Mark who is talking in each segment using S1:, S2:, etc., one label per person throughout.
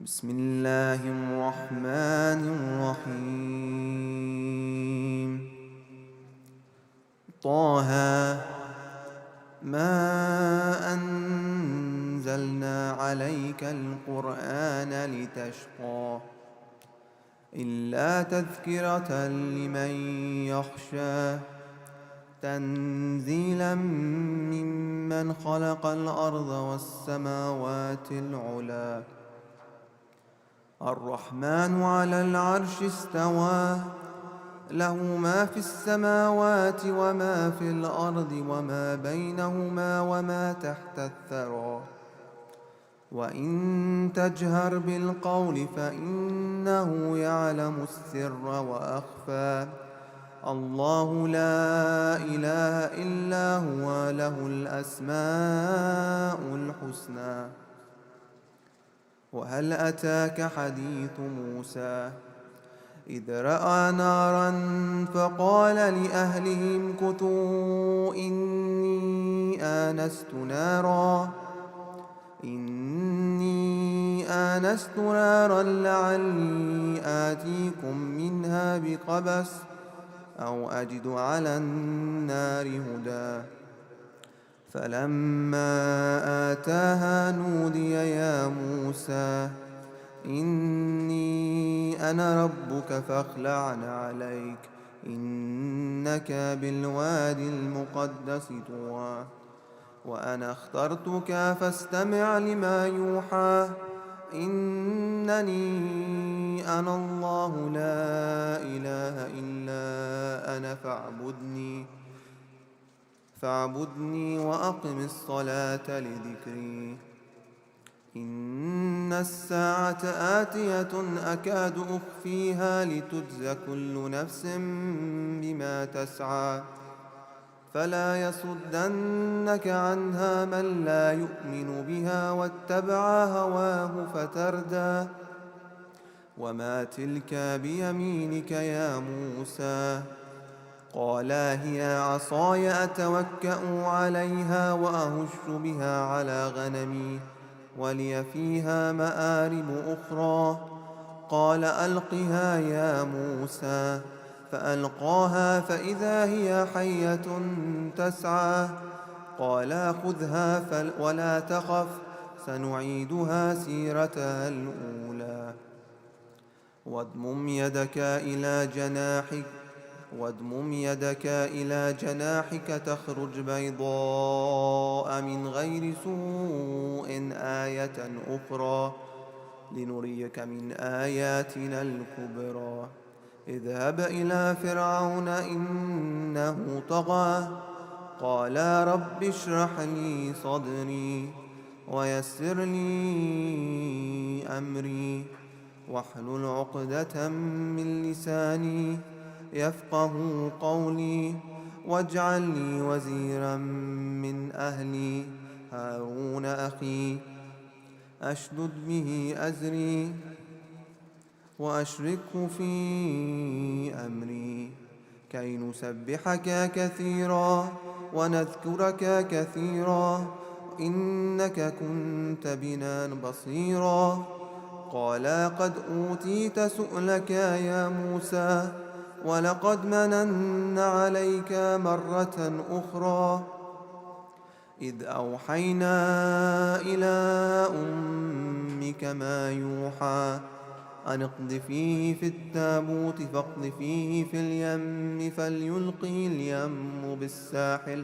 S1: بسم الله الرحمن الرحيم. طه ما أنزلنا عليك القرآن لتشقى إلا تذكرة لمن يخشى تنزيلا ممن خلق الأرض والسماوات العلى الرحمن على العرش استوى له ما في السماوات وما في الأرض وما بينهما وما تحت الثرى وإن تجهر بالقول فإنه يعلم السر وأخفى الله لا إله إلا هو له الأسماء الحسنى. وهل أتاك حديث موسى إذ رأى نارا فقال لأهلهم كثوا إني آنست نارا لعلي آتيكم منها بقبس أو أجد على النار هدى فلما آتاها نودي يا موسى إني أنا ربك فاخلع عليك إنك بالوادي المقدس طوى وأنا اخترتك فاستمع لما يوحى إنني أنا الله لا إله إلا أنا فاعبدني وأقم الصلاة لذكري إن الساعة آتية أكاد أخفيها لتجزى كل نفس بما تسعى فلا يصدنك عنها من لا يؤمن بها واتبع هواه فتردى وما تلك بيمينك يا موسى قال هي عصاي أتوكأ عليها وأهش بها على غنمي ولي فيها مآرب أخرى قال ألقها يا موسى فألقاها فإذا هي حية تسعى قال خذها ولا تخف سنعيدها سيرتها الأولى واضمم يدك إلى جناحك تخرج بيضاء من غير سوء آية أخرى لنريك من آياتنا الكبرى اذهب إلى فرعون إنه طغى قال رب اشرح لي صدري ويسر لي أمري واحلل عقدة من لساني يفقه قولي واجعل لي وزيرا من أهلي هارون أخي أشدد به أزري وأشركه في أمري كي نسبحك كثيرا ونذكرك كثيرا إنك كنت بنا بصيرا قال قد أوتيت سؤلك يا موسى ولقد مننا عليك مرة أخرى إذ أوحينا إلى أمك ما يوحى أن اقذفيه في التابوت فاقذفيه في اليم فليلقه اليم بالساحل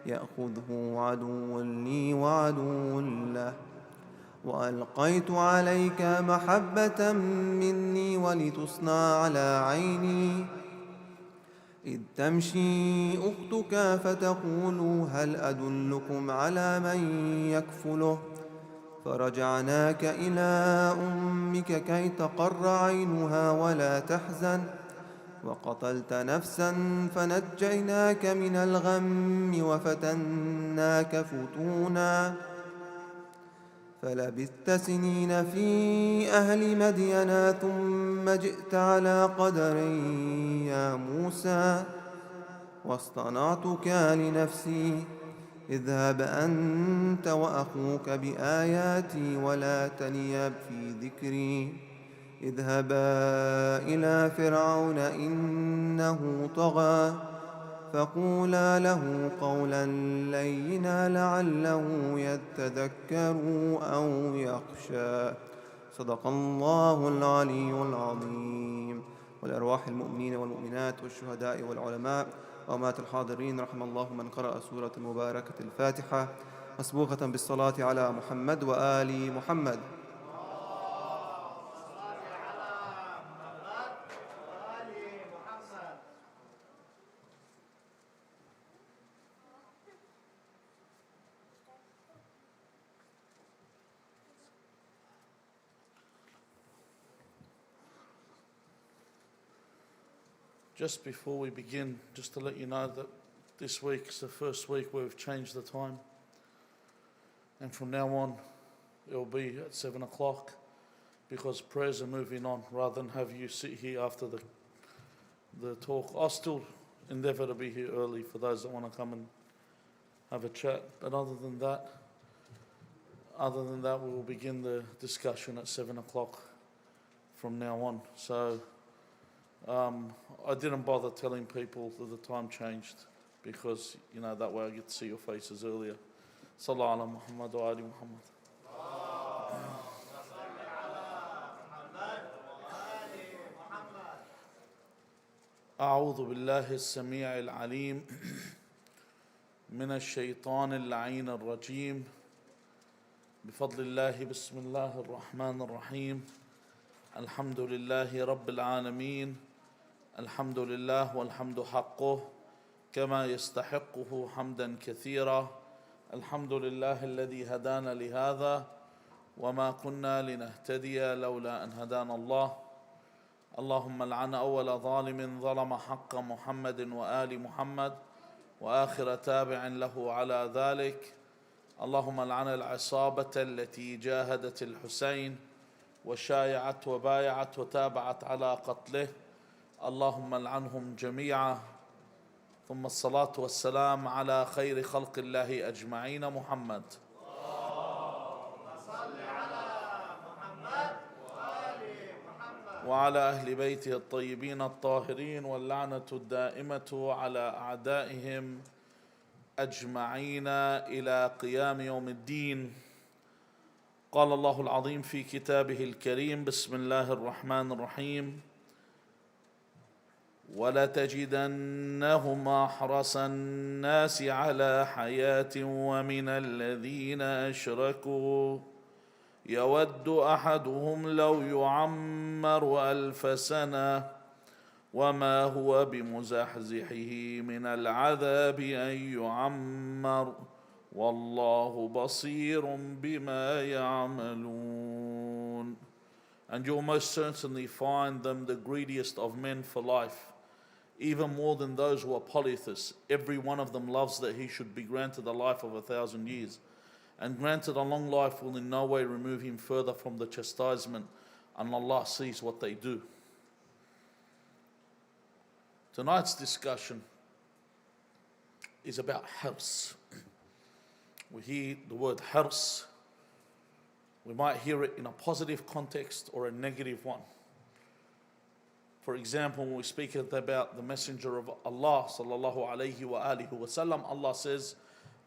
S1: يأخذه عدو لي وعدو له وألقيت عليك محبة مني ولتصنع على عيني إذ تمشي أختك فتقول هل أدلكم على من يكفله فرجعناك إلى أمك كي تقر عينها ولا تحزن وقتلت نفسا فنجيناك من الغم وفتناك فتونا فلبثت سنين في أهل مدينا ثم جئت على قدر يا موسى واصطنعتك لنفسي اذهب أنت وأخوك بآياتي ولا تنيا في ذكري اذهبا إلى فرعون إنه طغى فقولا له قولا لينا لعله يتذكر أو يخشى. صدق الله العلي العظيم. ولأرواح المؤمنين والمؤمنات والشهداء والعلماء وأمات الحاضرين رحم الله من قرأ سورة المباركة الفاتحة مسبوقة بالصلاة على محمد وآل محمد.
S2: Just before we begin, just to let you know that this week is the first week where we've changed the time. And from now on, it'll be at 7 o'clock because prayers are moving on rather than have you sit here after the talk. I'll still endeavour to be here early for those that want to come and have a chat. But other than that, we will begin the discussion at 7 o'clock from now on. So I didn't bother telling people that the time changed because, you know, that way I get to see your faces earlier. Sallallahu ala Muhammad wa ali Muhammad. أعوذ بالله السميع العليم من الشيطان اللعين الرجيم بفضل الله بسم الله الرحمن الرحيم الحمد لله رب العالمين الحمد لله والحمد حقه كما يستحقه حمدا كثيرا الحمد لله الذي هدانا لهذا وما كنا لنهتدي لولا أن هدانا الله اللهم لعن أول ظالم ظلم حق محمد وآل محمد وآخر تابع له على ذلك اللهم لعن العصابة التي جاهدت الحسين وشايعت وبايعت وتابعت على قتله اللهم لعنهم جميعا ثم الصلاة والسلام على خير خلق الله أجمعين محمد وعلى أهل بيته الطيبين الطاهرين واللعنة الدائمة على أعدائهم أجمعين إلى قيام يوم الدين. قال الله العظيم في كتابه الكريم بسم الله الرحمن الرحيم ولتجدنهم أحرص الناس على حياة ومن الذين أشركوا يود أحدهم لو يعمر 1000 سنة وما هو بمزحزحه من العذاب أن يعمر والله بصير بما يعملون. And you'll most certainly find them the greediest of men for life, even more than those who are polytheists. Every one of them loves that he should be granted a life of 1,000 years. And granted a long life will in no way remove him further from the chastisement, and Allah sees what they do. Tonight's discussion is about hirs. We hear the word hirs. We might hear it in a positive context or a negative one. For example, when we speak about the Messenger of Allah sallallahu alayhi wa alihi wa sallam, Allah says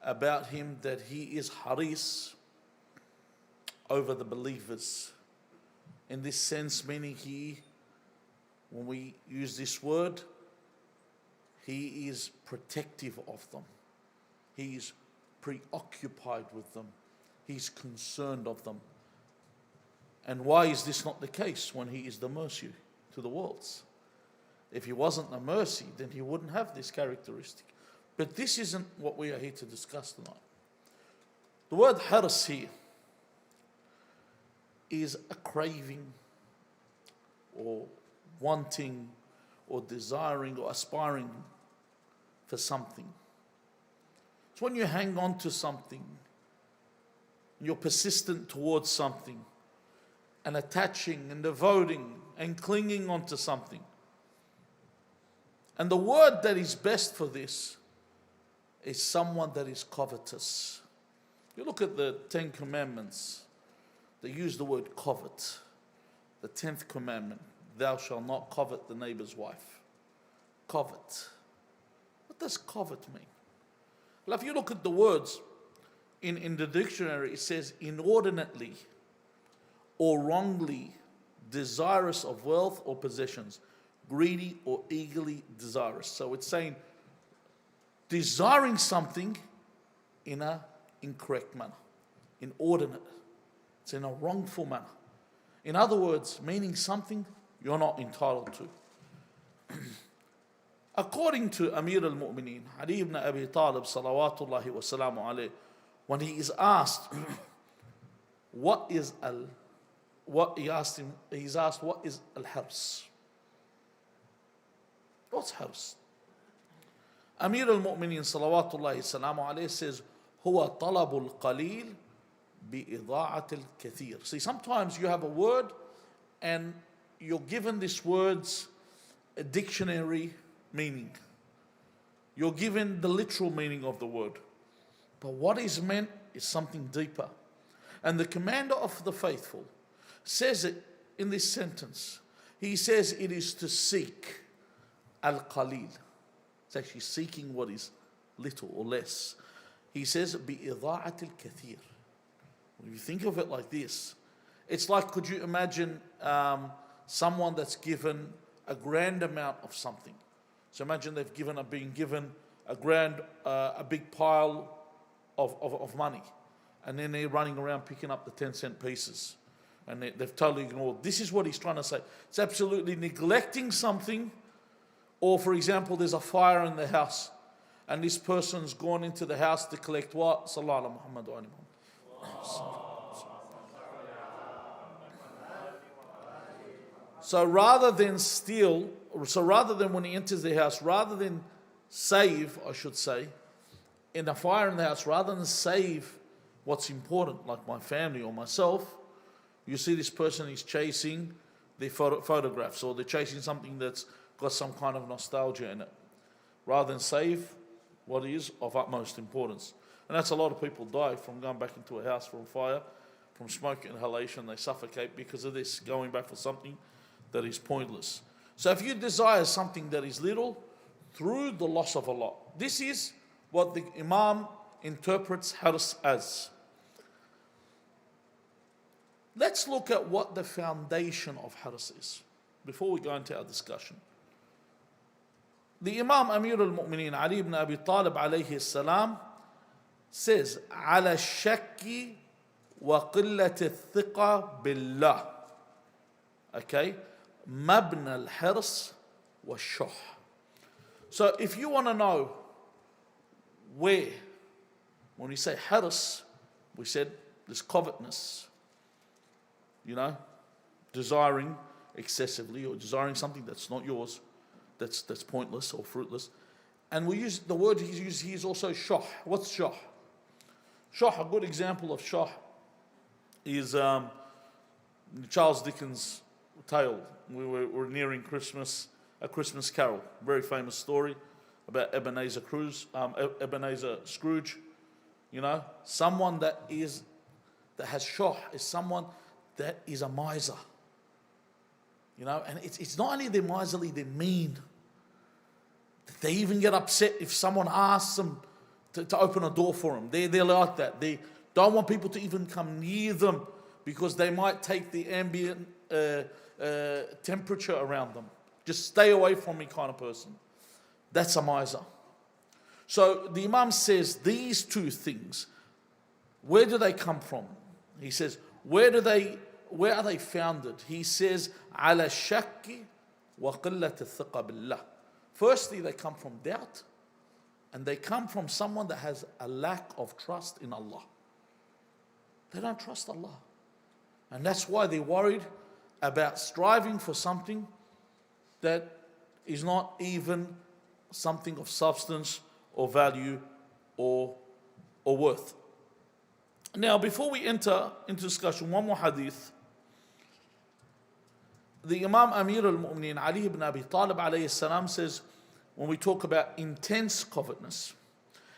S2: about him that he is haris over the believers. In this sense, meaning when we use this word, he is protective of them. He is preoccupied with them. He's concerned of them. And why is this not the case when he is the mercy to the worlds? If he wasn't the mercy, then he wouldn't have this characteristic. But this isn't what we are here to discuss tonight. The word hirs here is a craving or wanting or desiring or aspiring for something. It's when you hang on to something, you're persistent towards something and attaching and devoting and clinging onto something. And the word that is best for this is someone that is covetous. You look at the 10 Commandments, they use the word covet. The 10th commandment, thou shalt not covet the neighbor's wife. Covet. What does covet mean? Well, if you look at the words in the dictionary, it says inordinately or wrongly desirous of wealth or possessions, greedy or eagerly desirous. So it's saying desiring something in an incorrect manner, inordinate. It's in a wrongful manner. In other words, meaning something you're not entitled to. According to Amir al-Mu'mineen, Ali ibn Abi Talib, salawatullahi wa salamu alayhi, when he is asked, he's asked, what is al-hirs? What's hirs? Amir al-Mu'mineen, salawatullahi salamu alayhi, says, huwa talabul qalil bi-ida'at al-kathir. See, sometimes you have a word and you're given this word's a dictionary meaning. You're given the literal meaning of the word. But what is meant is something deeper. And the commander of the faithful says it in this sentence. He says it is to seek al-qalil. It's actually seeking what is little or less. He says bi-ida'at al-kathir. When you think of it like this, it's like, could you imagine someone that's given a grand amount of something? So imagine they've been given a big pile of money, and then they're running around picking up the 10-cent pieces, and they've totally ignored. This is what he's trying to say. It's absolutely neglecting something. Or for example, there's a fire in the house, and this person's gone into the house to collect what? Sallallahu ala Muhammad wa ali Muhammad. So rather than steal, rather than when he enters the house, rather than save, I should say, in a fire in the house, rather than save what's important, like my family or myself, you see this person is chasing their photographs, or they're chasing something that's got some kind of nostalgia in it, rather than save what is of utmost importance. And that's a lot of people die from going back into a house from fire, from smoke inhalation. They suffocate because of this, going back for something that is pointless. So if you desire something that is little through the loss of a lot, this is what the Imam interprets hirs as. Let's look at what the foundation of hirs is before we go into our discussion. The Imam Amir al-Mu'mineen Ali ibn Abi Talib alayhi salam says, على الشك وقلة الثقة بالله. Okay? مبنى الحرص والشح. So if you want to know where, when we say hirs, we said this covetousness, desiring excessively or desiring something that's not yours, that's pointless or fruitless. And we use the word he's used here is also shah. What's shah? Shah, a good example of shah is Charles Dickens' tale. We're nearing Christmas, A Christmas Carol, very famous story about Ebenezer Scrooge. Someone that has shah is someone that is a miser. And it's not only they're miserly, they're mean. They even get upset if someone asks them to open a door for them. They're like that. They don't want people to even come near them because they might take the ambient temperature around them. Just stay away from me kind of person. That's a miser. So the Imam says these two things, where do they come from? He says, where are they founded? He says, على الشك وقلة الثقة بالله. Firstly, they come from doubt, and they come from someone that has a lack of trust in Allah. They don't trust Allah. And that's why they're worried about striving for something that is not even something of substance or value or worth. Now, before we enter into discussion, one more hadith. The Imam Amir al-Mu'mineen Ali ibn Abi Talib alayhi salam says, when we talk about intense covetousness,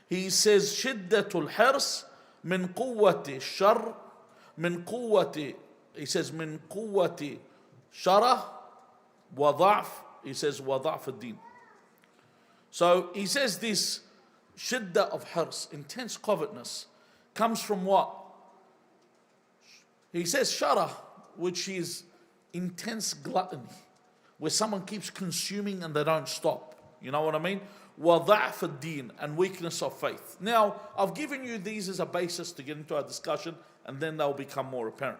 S2: He says, شدة الحرص من قوة الشر من قوة, he says, من قوة شره وضعف, he says, وضعف الدين. So he says this shidda of hirs, intense covetousness, comes from what? He says shara, which is intense gluttony, where someone keeps consuming and they don't stop. You know what I mean? وضعف الدين, and weakness of faith. Now, I've given you these as a basis to get into our discussion, and then they'll become more apparent.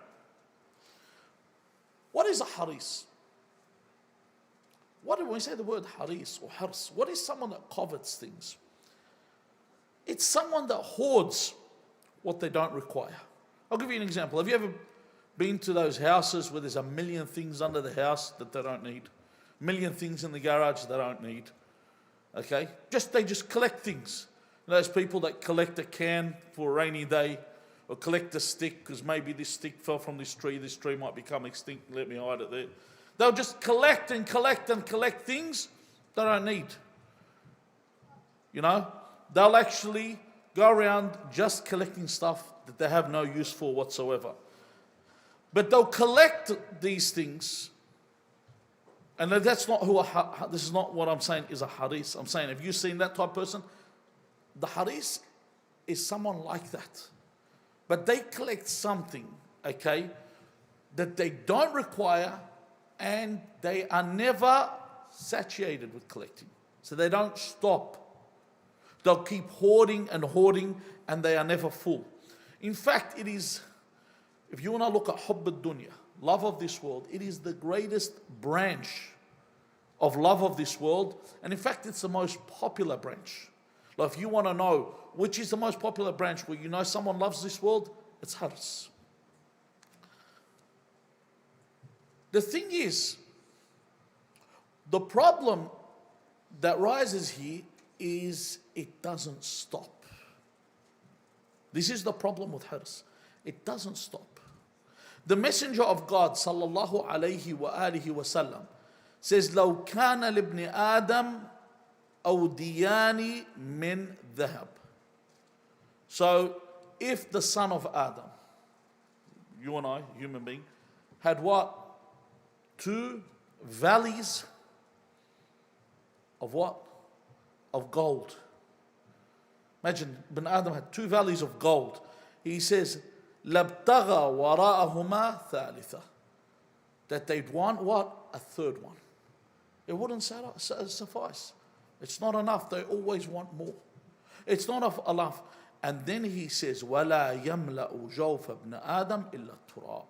S2: What is a haris? When we say the word haris or hirs, what is someone that covets things? It's someone that hoards what they don't require. I'll give you an example. Have you ever been to those houses where there's a million things under the house that they don't need? A million things in the garage they don't need. Okay? They just collect things. You know, those people that collect a can for a rainy day, or collect a stick because maybe this stick fell from this tree might become extinct, let me hide it there. They'll just collect and collect and collect things they don't need. You know? They'll actually go around just collecting stuff that they have no use for whatsoever. But they'll collect these things, and that's not this is not what I'm saying is a haris. I'm saying, have you seen that type of person? The haris is someone like that. But they collect something, okay, that they don't require, and they are never satiated with collecting. So they don't stop. They'll keep hoarding and hoarding, and they are never full. In fact, it is, if you want to look at hubb al-dunya, love of this world, it is the greatest branch of love of this world. And in fact, it's the most popular branch. Like, if you want to know which is the most popular branch where you know someone loves this world, it's hirs. The thing is, the problem that rises here is it doesn't stop. This is the problem with hirs. It doesn't stop. The Messenger of God sallallahu alayhi wa alihi wa sallam says, لو كان لابن آدم أوديان من ذهب. So, if the son of Adam, you and I, human being, had what? 2 valleys of what? Of gold. Imagine, Ibn Adam had 2 valleys of gold. He says, لَابْتَغَى وَرَاءَهُمَا ثَالِثًا. That they'd want what? A 3rd one. It wouldn't suffice. It's not enough. They always want more. It's not enough. And then he says, وَلَا يَمْلَأُ جَوْفَ ابْنَ آدَمْ إِلَّا التُّرَابِ.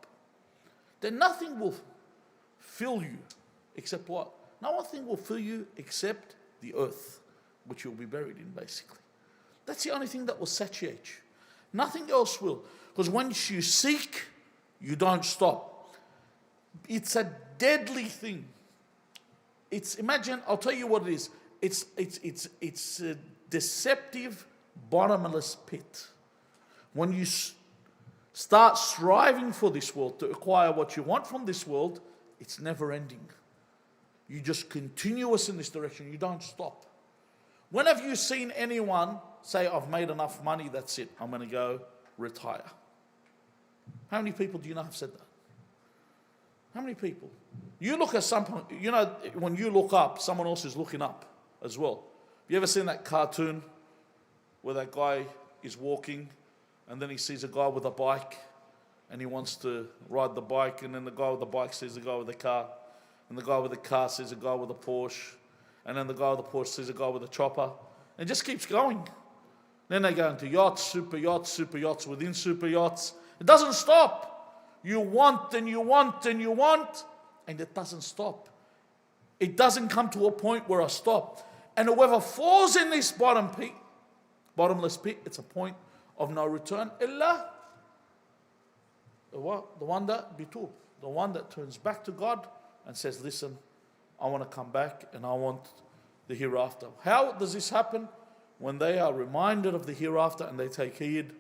S2: Then nothing will fill you except what? Nothing will fill you except the earth, which you'll be buried in, basically. That's the only thing that will satiate you. Nothing else will. Because once you seek, you don't stop. It's a deadly thing. Imagine, I'll tell you what it is. It's a deceptive, bottomless pit. When you start striving for this world to acquire what you want from this world, it's never ending. You just continuous in this direction. You don't stop. When have you seen anyone say, I've made enough money, that's it, I'm going to go retire? How many people do you know have said that? How many people? You look at someone, you know, when you look up, someone else is looking up as well. You ever seen that cartoon where that guy is walking and then he sees a guy with a bike and he wants to ride the bike, and then the guy with the bike sees the guy with the car, and the guy with the car sees a guy with a Porsche, and then the guy with the Porsche sees a guy with a chopper, and it just keeps going. Then they go into yachts, super yachts within super yachts. It doesn't stop. You want and you want and you want, and it doesn't stop. It doesn't come to a point where I stop. And whoever falls in this bottomless pit, it's a point of no return. Illa the one that bitub, the one that turns back to God and says, listen, I want to come back and I want the hereafter. How does this happen? When they are reminded of the hereafter and they take heed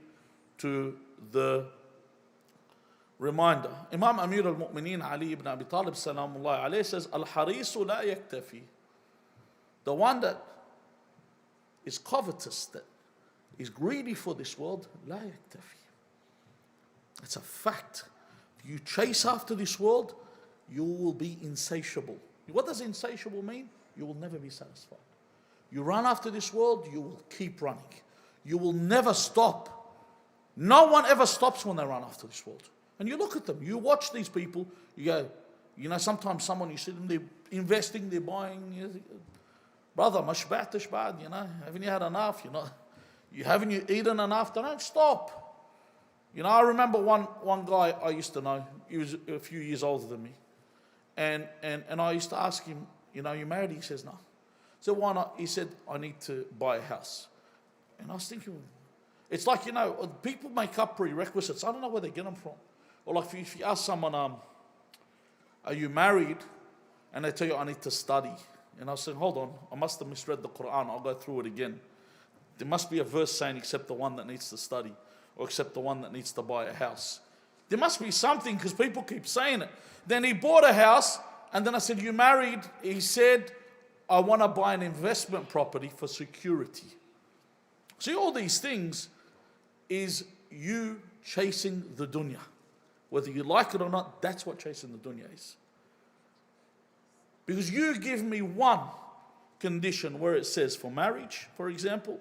S2: to the reminder. Imam Amir al-Mu'mineen Ali ibn Abi Talib salamullah alayhi says, Al-harisu la yaktafi. The one that is covetous, that is greedy for this world, لا يكتفي. It's a fact. If you chase after this world, you will be insatiable. What does insatiable mean? You will never be satisfied. You run after this world, you will keep running. You will never stop. No one ever stops when they run after this world. And you look at them, you watch these people, you go, sometimes someone, you see them, they're investing, they're buying. You think, brother, ما شبعتش بعد, haven't you had enough? Haven't you eaten enough? They don't stop. I remember one guy I used to know, he was a few years older than me. And I used to ask him, you married? He says, no. So why not? He said, I need to buy a house. And I was thinking, it's like, people make up prerequisites. I don't know where they get them from. Or like if you ask someone, are you married? And they tell you, I need to study. And I said, hold on, I must have misread the Quran. I'll go through it again. There must be a verse saying, except the one that needs to study, or except the one that needs to buy a house. There must be something, because people keep saying it. Then he bought a house, and then I said, you married? He said, I want to buy an investment property for security. See, all these things is you chasing the dunya. Whether you like it or not, that's what chasing the dunya is. Because you give me one condition where it says for marriage, for example,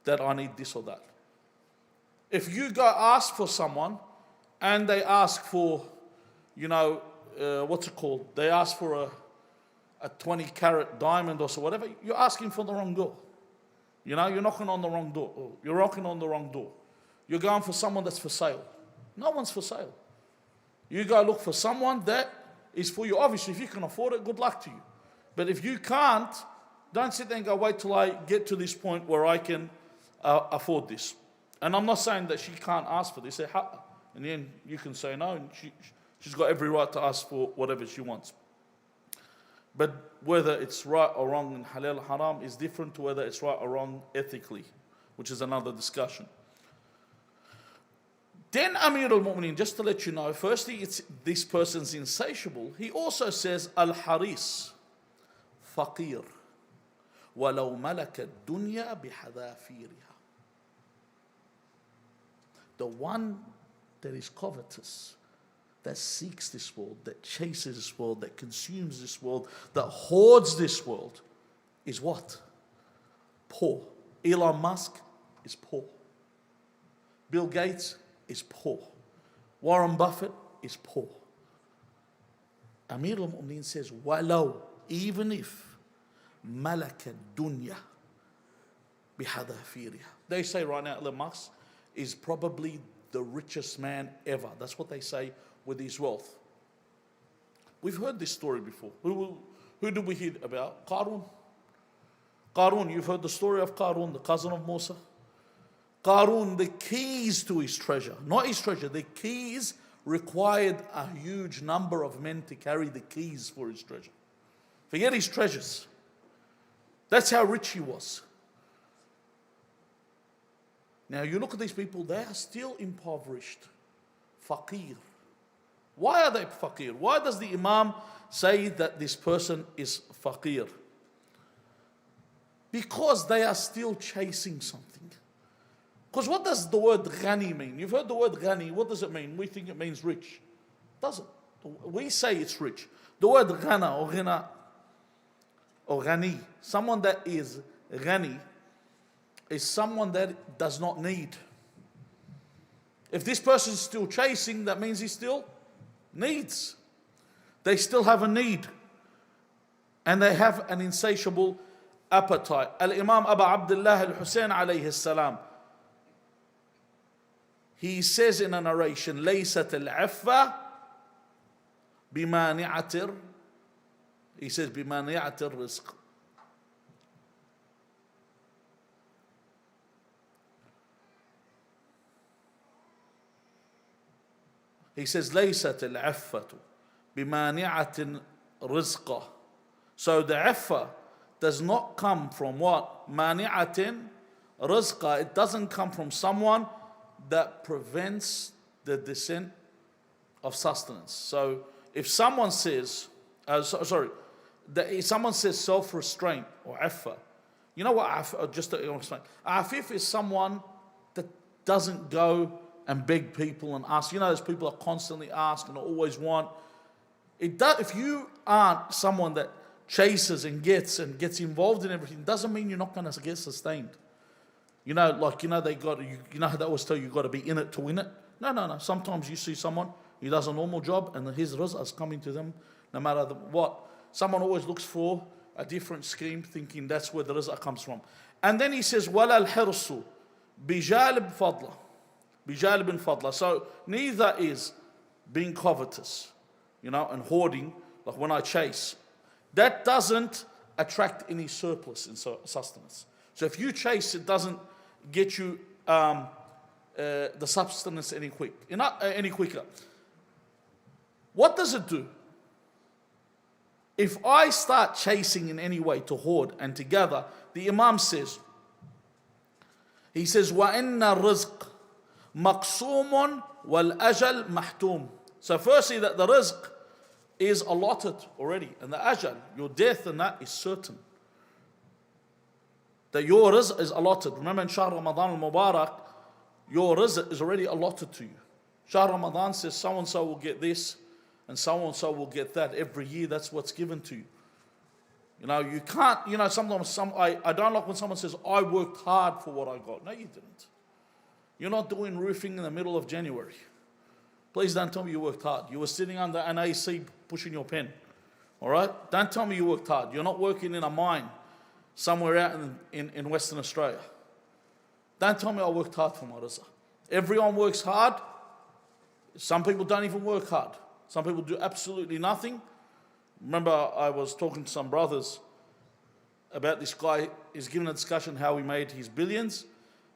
S2: that I need this or that. If you go ask for someone and they ask for, what's it called? They ask for a 20-carat diamond or so, whatever, you're asking for the wrong door. You're knocking on the wrong door. You're knocking on the wrong door. You're going for someone that's for sale. No one's for sale. You go look for someone that is for you. Obviously, if you can afford it, good luck to you. But if you can't, don't sit there and go, wait till I get to this point where I can afford this. And I'm not saying that she can't ask for this. And then you can say no, and she's got every right to ask for whatever she wants. But whether it's right or wrong in halal haram is different to whether it's right or wrong ethically, which is another discussion. Then Amir al-Mu'mineen, just to let you know, firstly, it's this person's insatiable. He also says, al-haris, faqir, walau malaka dunya bihadafiriha. The one that is covetous, that seeks this world, that chases this world, that consumes this world, that hoards this world, is what? Poor. Elon Musk is poor. Bill Gates is poor. Warren Buffett is poor. Amir al-Mu'mineen says, walau, even if, malaka dunya bihadafiriha. They say right now Elon Musk is probably the richest man ever. That's what they say with his wealth. We've heard this story before. Who did we hear about? Qarun. Qarun, you've heard the story of Qarun, the cousin of Musa. Qarun, the keys to his treasure, not his treasure, the keys required a huge number of men to carry the keys for his treasure. Forget his treasures. That's how rich he was. Now you look at these people, they are still impoverished. Faqir. Why are they faqir? Why does the Imam say that this person is faqir? Because they are still chasing something. Because what does the word ghani mean? You've heard the word ghani. What does it mean? We think it means rich. It doesn't. We say it's rich. The word ghana or ghina or ghani, someone that is ghani, is someone that does not need. If this person is still chasing, that means he still needs. They still have a need. And they have an insatiable appetite. Al-Imam Abu Abdullah al-Hussein alayhi salam, he says in a narration, لَيْسَتِ الْعِفَّةِ بِمَانِعَةِ He says, بِمَانِعَةِ الرِّزْقِ. He says, لَيْسَتِ الْعِفَّةُ بِمَانِعَةٍ رِزْقَةٍ. So the iffa does not come from what? مَانِعَةٍ رِزْقَةٍ. It doesn't come from someone that prevents the descent of sustenance. So if someone says, if someone says self-restraint or iffa, You know what, just to explain. Afif is someone that doesn't go and beg people and ask. You know, those people are constantly ask and always want. If you aren't someone that chases and gets involved in everything, doesn't mean you're not going to get sustained. You know, like, you know, you know how they always tell you, you've got to be in it to win it? No. Sometimes you see someone, he does a normal job and his rizq is coming to them no matter what. Someone always looks for a different scheme, thinking that's where the rizq comes from. And then he says, وَلَا الْحِرْصُ بِجَالِبٍ فَضْلَ بِجَالِبٍ فَضْلَ. So neither is being covetous, you know, and hoarding, like when I chase. That doesn't attract any surplus in sustenance. So if you chase, it doesn't get you the substance any quicker. What does it do? If I start chasing in any way to hoard and to gather, the Imam says, he says, وَإِنَّ الرِّزْقِ مَقْسُومٌ وَالْأَجَلْ مَحْتُومٌ. So firstly, that the rizq is allotted already, and the ajal, your death, and that is certain. That your rizq is allotted. Remember in Shahr Ramadan al-Mubarak, your rizq is already allotted to you. Shahr Ramadan says so-and-so will get this, and so-and-so will get that. Every year, that's what's given to you. You know, you can't, you know, sometimes I don't like when someone says, I worked hard for what I got. No, you didn't. You're not doing roofing in the middle of January. Please don't tell me you worked hard. You were sitting under an AC pushing your pen. All right? Don't tell me you worked hard. You're not working in a mine somewhere out in Western Australia. Don't tell me I worked hard for my rizq. Everyone works hard. Some people don't even work hard. Some people do absolutely nothing. Remember, I was talking to some brothers about this guy. He's given a discussion how he made his billions.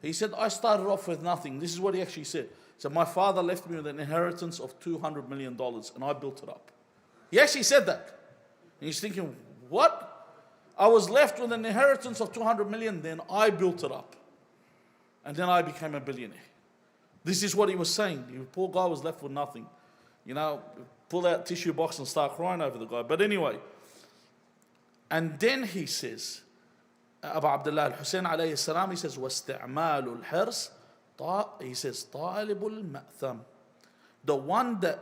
S2: He said, I started off with nothing. This is what he actually said. He said, my father left me with an inheritance of $200 million and I built it up. He actually said that. And he's thinking, what? I was left with an inheritance of $200 million, then I built it up. And then I became a billionaire. This is what he was saying. The poor guy was left with nothing. You know, pull out tissue box and start crying over the guy. But anyway, and then he says, Abu Abdullah al-Hussein alayhi salam, he says, وَاسْتِعْمَالُ الْحِرْصِ, he says, طَالِبُ الْمَأْثَمِ. The one that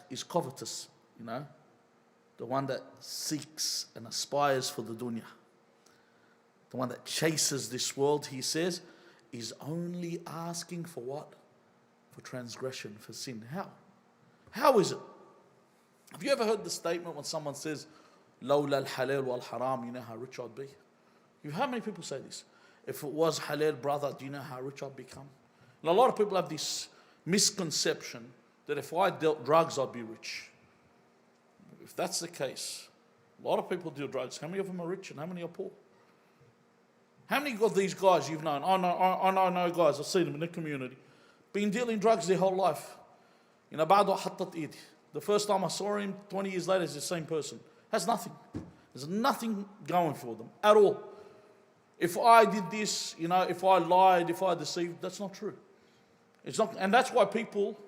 S2: is covetous, you know, the one that seeks and aspires for the dunya, the one that chases this world, he says, is only asking for what? For transgression, for sin. How? How is it? Have you ever heard the statement when someone says, لولا الحلال والحرام, you know how rich I'd be? You've heard many people say this. If it was halal, brother, do you know how rich I'd become? And a lot of people have this misconception that if I dealt drugs, I'd be rich. If that's the case, a lot of people deal drugs. How many of them are rich and how many are poor? How many of these guys you've known? I know guys, I've seen them in the community, been dealing drugs their whole life. You know, بعده حطت إيدي. The first time I saw him, 20 years later, it's the same person. Has nothing. There's nothing going for them at all. If I did this, you know, if I lied, if I deceived, that's not true. It's not, and that's why people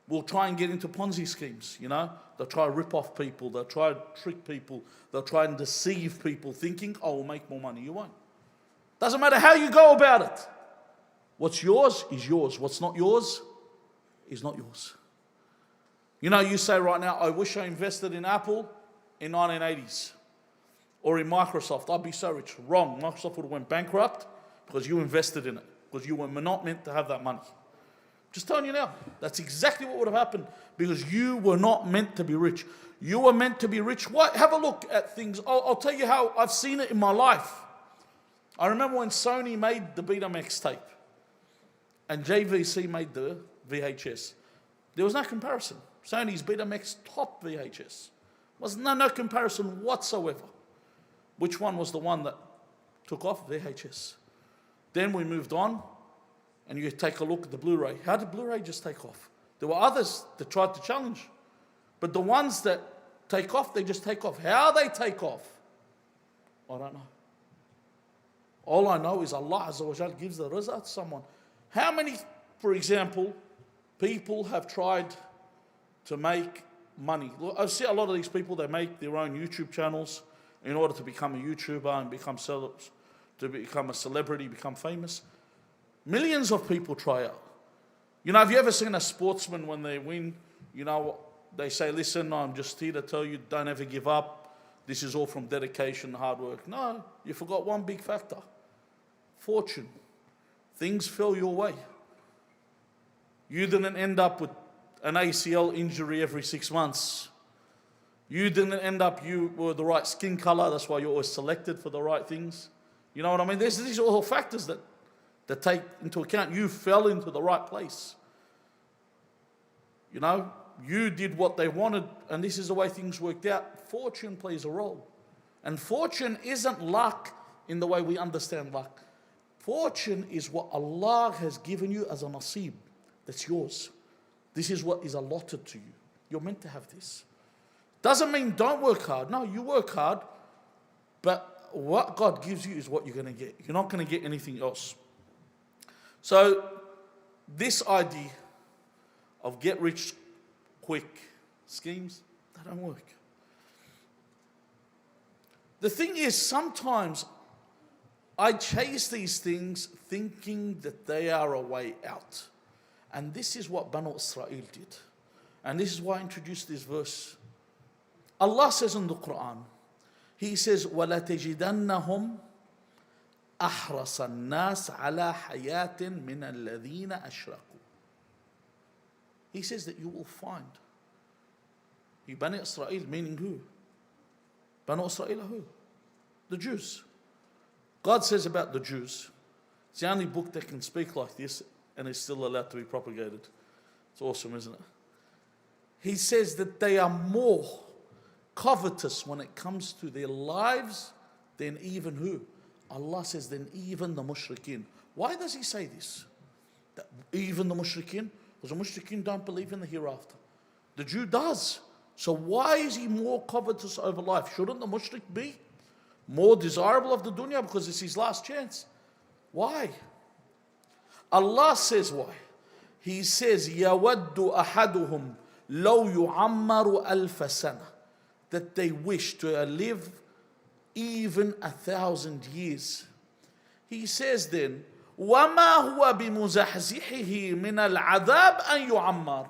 S2: will try and get into Ponzi schemes, you know. They'll try to rip off people, they'll try to trick people, they'll try and deceive people thinking, oh, we'll make more money. You won't. Doesn't matter how you go about it. What's yours is yours. What's not yours is not yours. You know, you say right now, I wish I invested in Apple in 1980s or in Microsoft. I'd be so rich. Wrong. Microsoft would have went bankrupt because you invested in it, because you were not meant to have that money. Just telling you now, that's exactly what would have happened, because you were not meant to be rich. You were meant to be rich. What? Have a look at things. I'll tell you how I've seen it in my life. I remember when Sony made the Betamax tape and JVC made the VHS. There was no comparison. Sony's Betamax top VHS. Was no comparison whatsoever. Which one was the one that took off? VHS. Then we moved on, and you take a look at the Blu-ray. How did Blu-ray just take off? There were others that tried to challenge. But the ones that take off, they just take off. How they take off, I don't know. All I know is Allah Azza wa Jal gives the rizq to someone. How many, for example, people have tried to make money? I see a lot of these people, they make their own YouTube channels in order to become a YouTuber and to become a celebrity, become famous. Millions of people try out. You know, have you ever seen a sportsman when they win, you know, they say, listen, I'm just here to tell you, don't ever give up. This is all from dedication and hard work. No, you forgot one big factor. Fortune. Things fell your way. You didn't end up with an ACL injury every 6 months. You didn't end up, you were the right skin color, that's why you're always selected for the right things. You know what I mean? These are all factors that take into account. You fell into the right place. You know, you did what they wanted, and this is the way things worked out. Fortune plays a role. And fortune isn't luck in the way we understand luck. Fortune is what Allah has given you as a nasib. That's yours. This is what is allotted to you. You're meant to have this. Doesn't mean don't work hard. No, you work hard, but what God gives you is what you're going to get. You're not going to get anything else. So this idea of get rich quick schemes, they don't work. The thing is, sometimes I chase these things thinking that they are a way out. And this is what Banu Israel did. And this is why I introduced this verse. Allah says in the Quran, He says, وَلَتَجِدَنَّهُمْ أَحْرَصَ النَّاسِ عَلَى حَيَاةٍ مِنَ الَّذِينَ أَشْرَكُوا. He says that you will find. Banu Israel, meaning who? Banu Israel are who? The Jews. God says about the Jews, it's the only book that can speak like this and is still allowed to be propagated. It's awesome, isn't it? He says that they are more covetous when it comes to their lives than even who? Allah says than even the mushrikeen. Why does He say this? That even the mushrikeen? Because the mushrikeen don't believe in the hereafter. The Jew does. So why is he more covetous over life? Shouldn't the mushrik be more desirable of the dunya because it's his last chance? Why? Allah says why. He says, يَوَدُّ أَحَدُهُمْ لَوْ يُعَمَّرُ أَلْفَ سَنَةٍ. That they wish to live even 1,000 years. He says then, وَمَا هُوَ بِمُزَحْزِحِهِ مِنَ الْعَذَابِ أَنْ يُعَمَّرُ.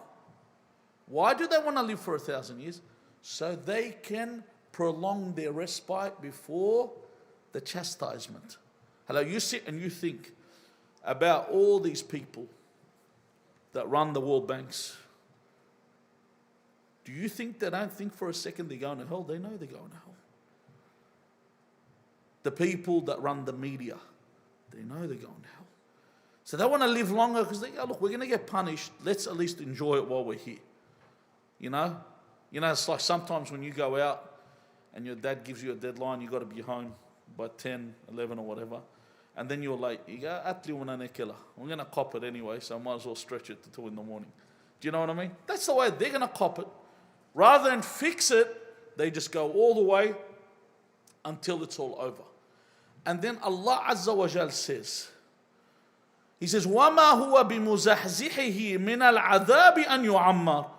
S2: Why do they want to live for 1,000 years? So they can prolong their respite before the chastisement. Hello, you sit and you think about all these people that run the world banks. Do you think they don't think for a second they're going to hell? They know they're going to hell. The people that run the media, they know they're going to hell. So they want to live longer because they go, look, we're going to get punished. Let's at least enjoy it while we're here. You know, it's like sometimes when you go out and your dad gives you a deadline, you've got to be home by 10, 11 or whatever. And then you're late. You go, we're going to cop it anyway, so I might as well stretch it to 2 in the morning. Do you know what I mean? That's the way they're going to cop it. Rather than fix it, they just go all the way until it's all over. And then Allah Azza wa Jal says, He says, وَمَا هُوَ بِمُزَحْزِحِهِ مِنَ الْعَذَابِ أَنْ يُعَمَّرُ.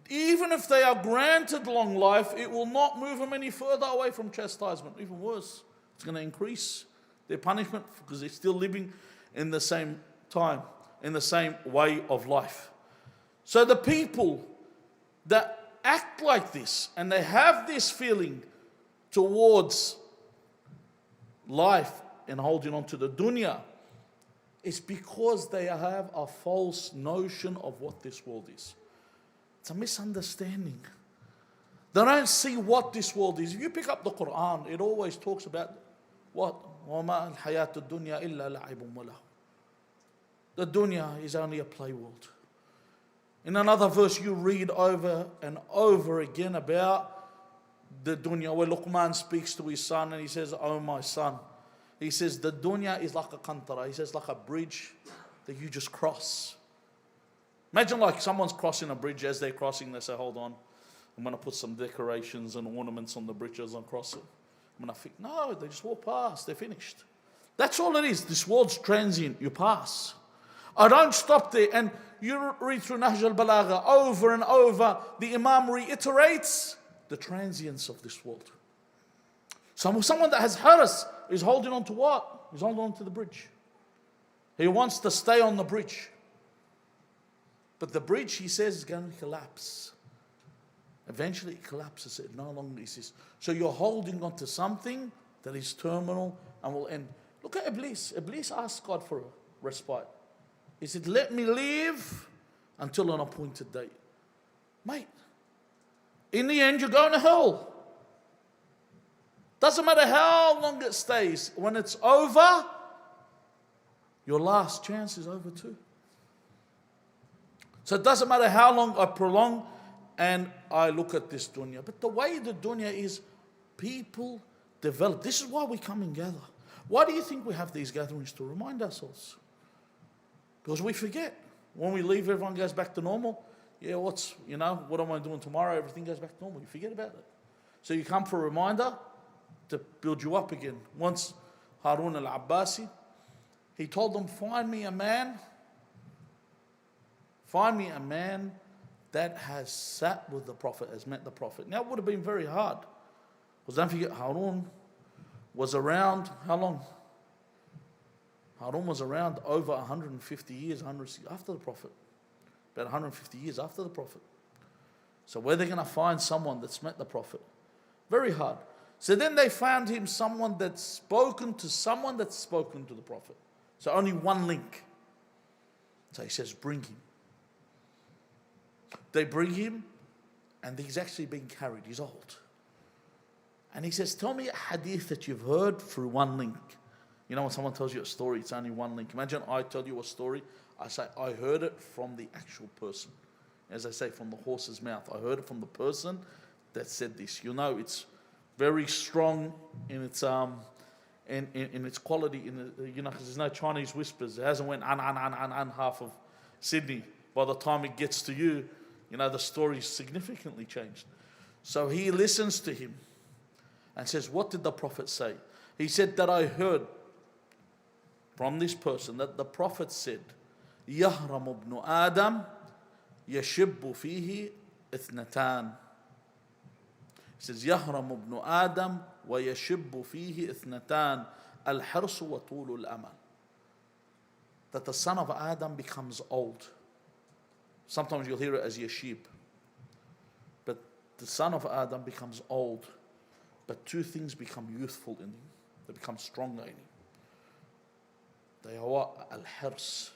S2: Even if they are granted long life, it will not move them any further away from chastisement. Even worse, it's going to increase their punishment because they're still living in the same time, in the same way of life. So the people that act like this and they have this feeling towards life and holding on to the dunya, it's because they have a false notion of what this world is. It's a misunderstanding. They don't see what this world is. If you pick up the Quran, it always talks about what? وَمَا الْحَيَاةُ الدُّنْيَا إِلَّا لَعِبٌ وَلَهُ. The dunya is only a play world. In another verse, you read over and over again about the dunya, where Luqman speaks to his son and he says, oh my son. He says, the dunya is like a qantara. He says, like a bridge that you just cross. Imagine like someone's crossing a bridge. As they're crossing, they say, hold on, I'm going to put some decorations and ornaments on the bridge as I'm crossing. I'm going to think, no, they just walk past. They're finished. That's all it is. This world's transient. You pass. I don't stop there. And you read through Nahj al-Balagha over and over. The Imam reiterates the transience of this world. Someone that has haras is holding on to what? He's holding on to the bridge. He wants to stay on the bridge. But the bridge, he says, is going to collapse. Eventually it collapses. It no longer exists. So you're holding on to something that is terminal and will end. Look at Iblis. Iblis asked God for a respite. He said, let me live until an appointed date. Mate, in the end you're going to hell. Doesn't matter how long it stays. When it's over, your last chance is over too. So it doesn't matter how long I prolong and I look at this dunya. But the way the dunya is, people develop. This is why we come and gather. Why do you think we have these gatherings? To remind ourselves. Because we forget. When we leave, everyone goes back to normal. Yeah, what am I doing tomorrow? Everything goes back to normal. You forget about it. So you come for a reminder to build you up again. Once Harun al-Abbasi, he told them, find me a man that has sat with the Prophet, has met the Prophet. Now it would have been very hard. Because don't forget, Harun was around, how long? Harun was around over 150 years, after the Prophet. About 150 years after the Prophet. So where are they going to find someone that's met the Prophet? Very hard. So then they found him someone that's spoken to the Prophet. So only one link. So he says, bring him. They bring him, and he's actually being carried. He's old. And he says, tell me a hadith that you've heard through one link. You know, when someone tells you a story, it's only one link. Imagine I tell you a story. I say, I heard it from the actual person. As I say, from the horse's mouth. I heard it from the person that said this. You know, it's very strong in its in its quality. Because there's no Chinese whispers. It hasn't went an half of Sydney. By the time it gets to you, the story's significantly changed. So he listens to him and says, what did the Prophet say? He said that I heard from this person that the Prophet said, يهرم ابن آدم يشب فيه اثنتان. He says, يهرم ابن آدم ويشب فيه اثنتان الحرص وطول الأمل. That the son of Adam becomes old. Sometimes you'll hear it as yashib. But the son of Adam becomes old. But two things become youthful in him. They become stronger in him. They are what? Al-hirs.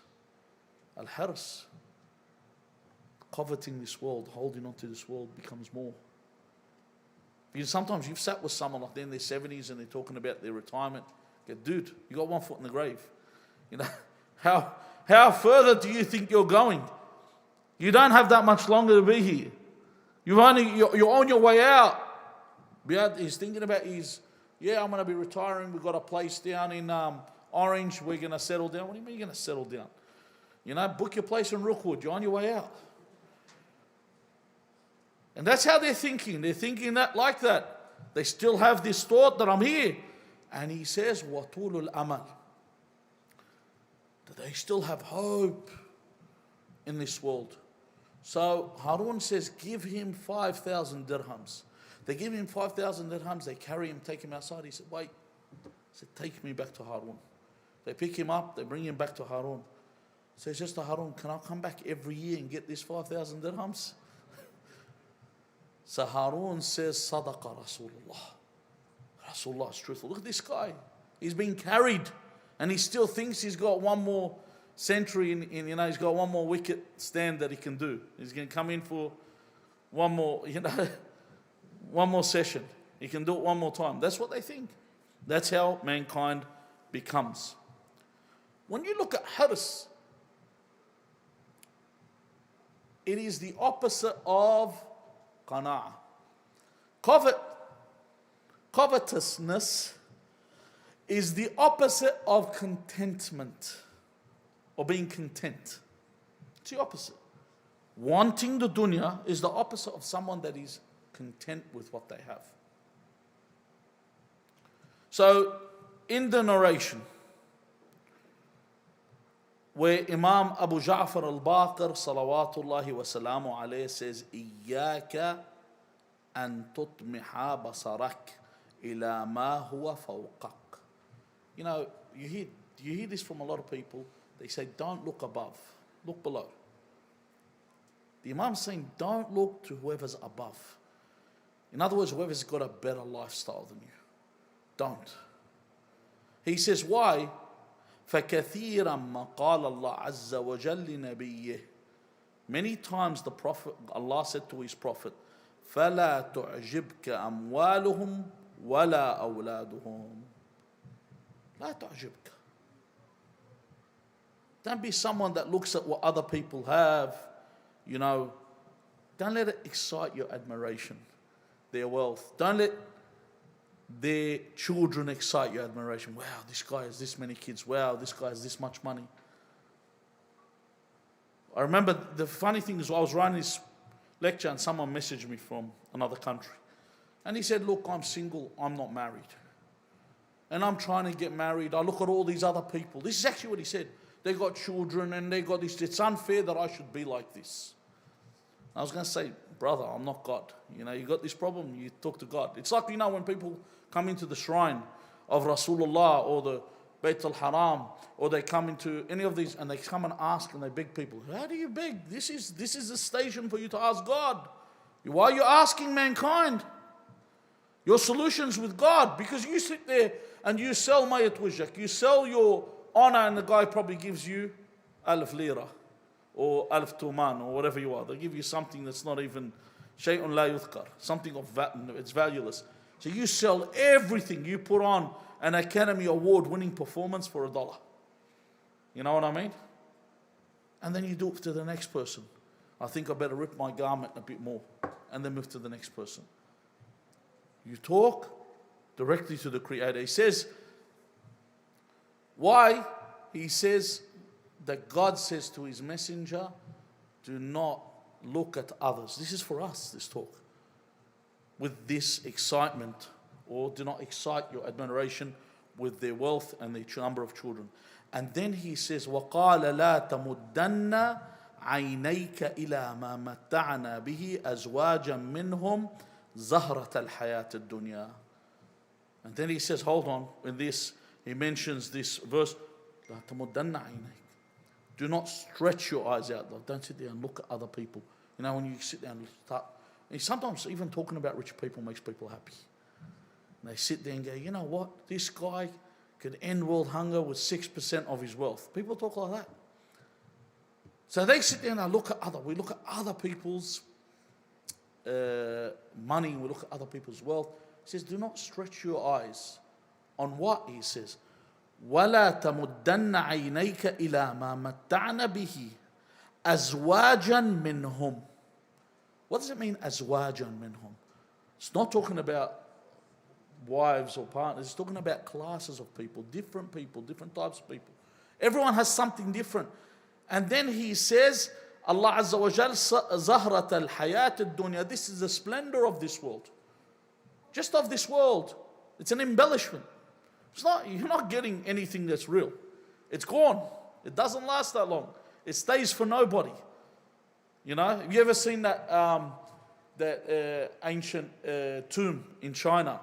S2: Al-hirs. Coveting this world, holding on to this world becomes more. Because sometimes you've sat with someone like they're in their 70s and they're talking about their retirement. You go, dude, you got one foot in the grave. How further do you think you're going? You don't have that much longer to be here. You're on your way out. He's thinking about I'm going to be retiring. We've got a place down in Orange. We're going to settle down. What do you mean you're going to settle down? Book your place in Rookwood. You're on your way out. And that's how they're thinking. They're thinking that like that. They still have this thought that I'm here. And he says, وَطُولُ الْأَمَلِ. That they still have hope in this world. So Harun says, give him 5,000 dirhams. They give him 5,000 dirhams. They carry him, take him outside. He said, wait. He said, take me back to Harun. They pick him up. They bring him back to Harun. So he says to Harun, can I come back every year and get this 5,000 dirhams? So Harun says, Sadaqa Rasulullah. Rasulullah is truthful. Look at this guy. He's been carried. And he still thinks he's got one more century he's got one more wicket stand that he can do. He's going to come in for one more, one more session. He can do it one more time. That's what they think. That's how mankind becomes. When you look at hirs, it is the opposite of qana'ah. Covetousness is the opposite of contentment. Or being content. It's the opposite. Wanting the dunya is the opposite of someone that is content with what they have. So, in the narration, where Imam Abu Ja'far al-Baqir, salawatullahi wa salamu alayhi, says, إِيَّاكَ أَن تُطْمِحَ بَصَرَكَ إلى ما هو فوقك. You know, you hear this from a lot of people. They say, don't look above, look below. The Imam's saying, don't look to whoever's above. In other words, whoever's got a better lifestyle than you. Don't. He says, why? فَكَثِيرًا مَا قَالَ اللَّهُ عَزَّ وَجَلِّ لِنَبِيِّهِ. Many times the Prophet, Allah said to his Prophet, فَلَا تُعْجِبْكَ أَمْوَالُهُمْ وَلَا أَوْلَادُهُمْ. لا تعجبك. Don't be someone that looks at what other people have, you know. Don't let it excite your admiration, their wealth. Don't let their children excite your admiration. Wow, this guy has this many kids. Wow, this guy has this much money. I remember the funny thing is I was writing this lecture and someone messaged me from another country. And he said, look, I'm single, I'm not married. And I'm trying to get married. I look at all these other people. This is actually what he said. They got children and they got this. It's unfair that I should be like this. I was going to say, brother, I'm not God. You know, you got this problem, you talk to God. It's like, you know, when people come into the shrine of Rasulullah or the Bayt al-Haram, or they come into any of these and they come and ask and they beg people, how do you beg? This is the station for you to ask God. Why are you asking mankind? Your solution's with God, because you sit there and you sell mayat wajhak, you sell your honor, and the guy probably gives you 1,000 lira or 1,000 tuman or whatever you are. They give you something that's not even shay'un la yuthkar, something of it's valueless. So you sell everything, you put on an Academy Award winning performance for $1. You know what I mean? And then you do it to the next person. I think I better rip my garment a bit more, and then move to the next person. You talk directly to the Creator. He says, why? He says that God says to his messenger, do not look at others. This is for us, this talk. With this excitement, or do not excite your admiration with their wealth and their number of children. And then he says, وَقَالَ لَا تَمُدَّنَّ عَيْنَيْكَ إِلَى مَا مَتَّعْنَا بِهِ أَزْوَاجًا مِّنْهُمْ زَهْرَةَ الْحَيَاةِ الدُّنْيَا. And then he says, hold on, in this, he mentions this verse, لَا تَمُدَّنَّ عَيْنَيْكَ. Do not stretch your eyes out. Like, don't sit there and look at other people. You know, when you sit there and start, and sometimes even talking about rich people makes people happy. And they sit there and go, you know what, this guy could end world hunger with 6% of his wealth. People talk like that. So they sit there and we look at other people's money, we look at other people's wealth. He says, do not stretch your eyes on what? He says, وَلَا تَمُدَّنَّ عَيْنَيْكَ إِلَى مَا مَتَّعْنَ بِهِ أَزْوَاجًا مِّنْهُمْ. What does it mean, أَزْوَاجًا مِّنْهُمْ? It's not talking about wives or partners. It's talking about classes of people, different types of people. Everyone has something different. And then he says, Allah Azza wa Jal, زَهْرَةَ الْحَيَاةِ الدُّنْيَا. This is the splendor of this world. Just of this world. It's an embellishment. You're not getting anything that's real. It's gone. It doesn't last that long. It stays for nobody. You know, have you ever seen that ancient tomb in China,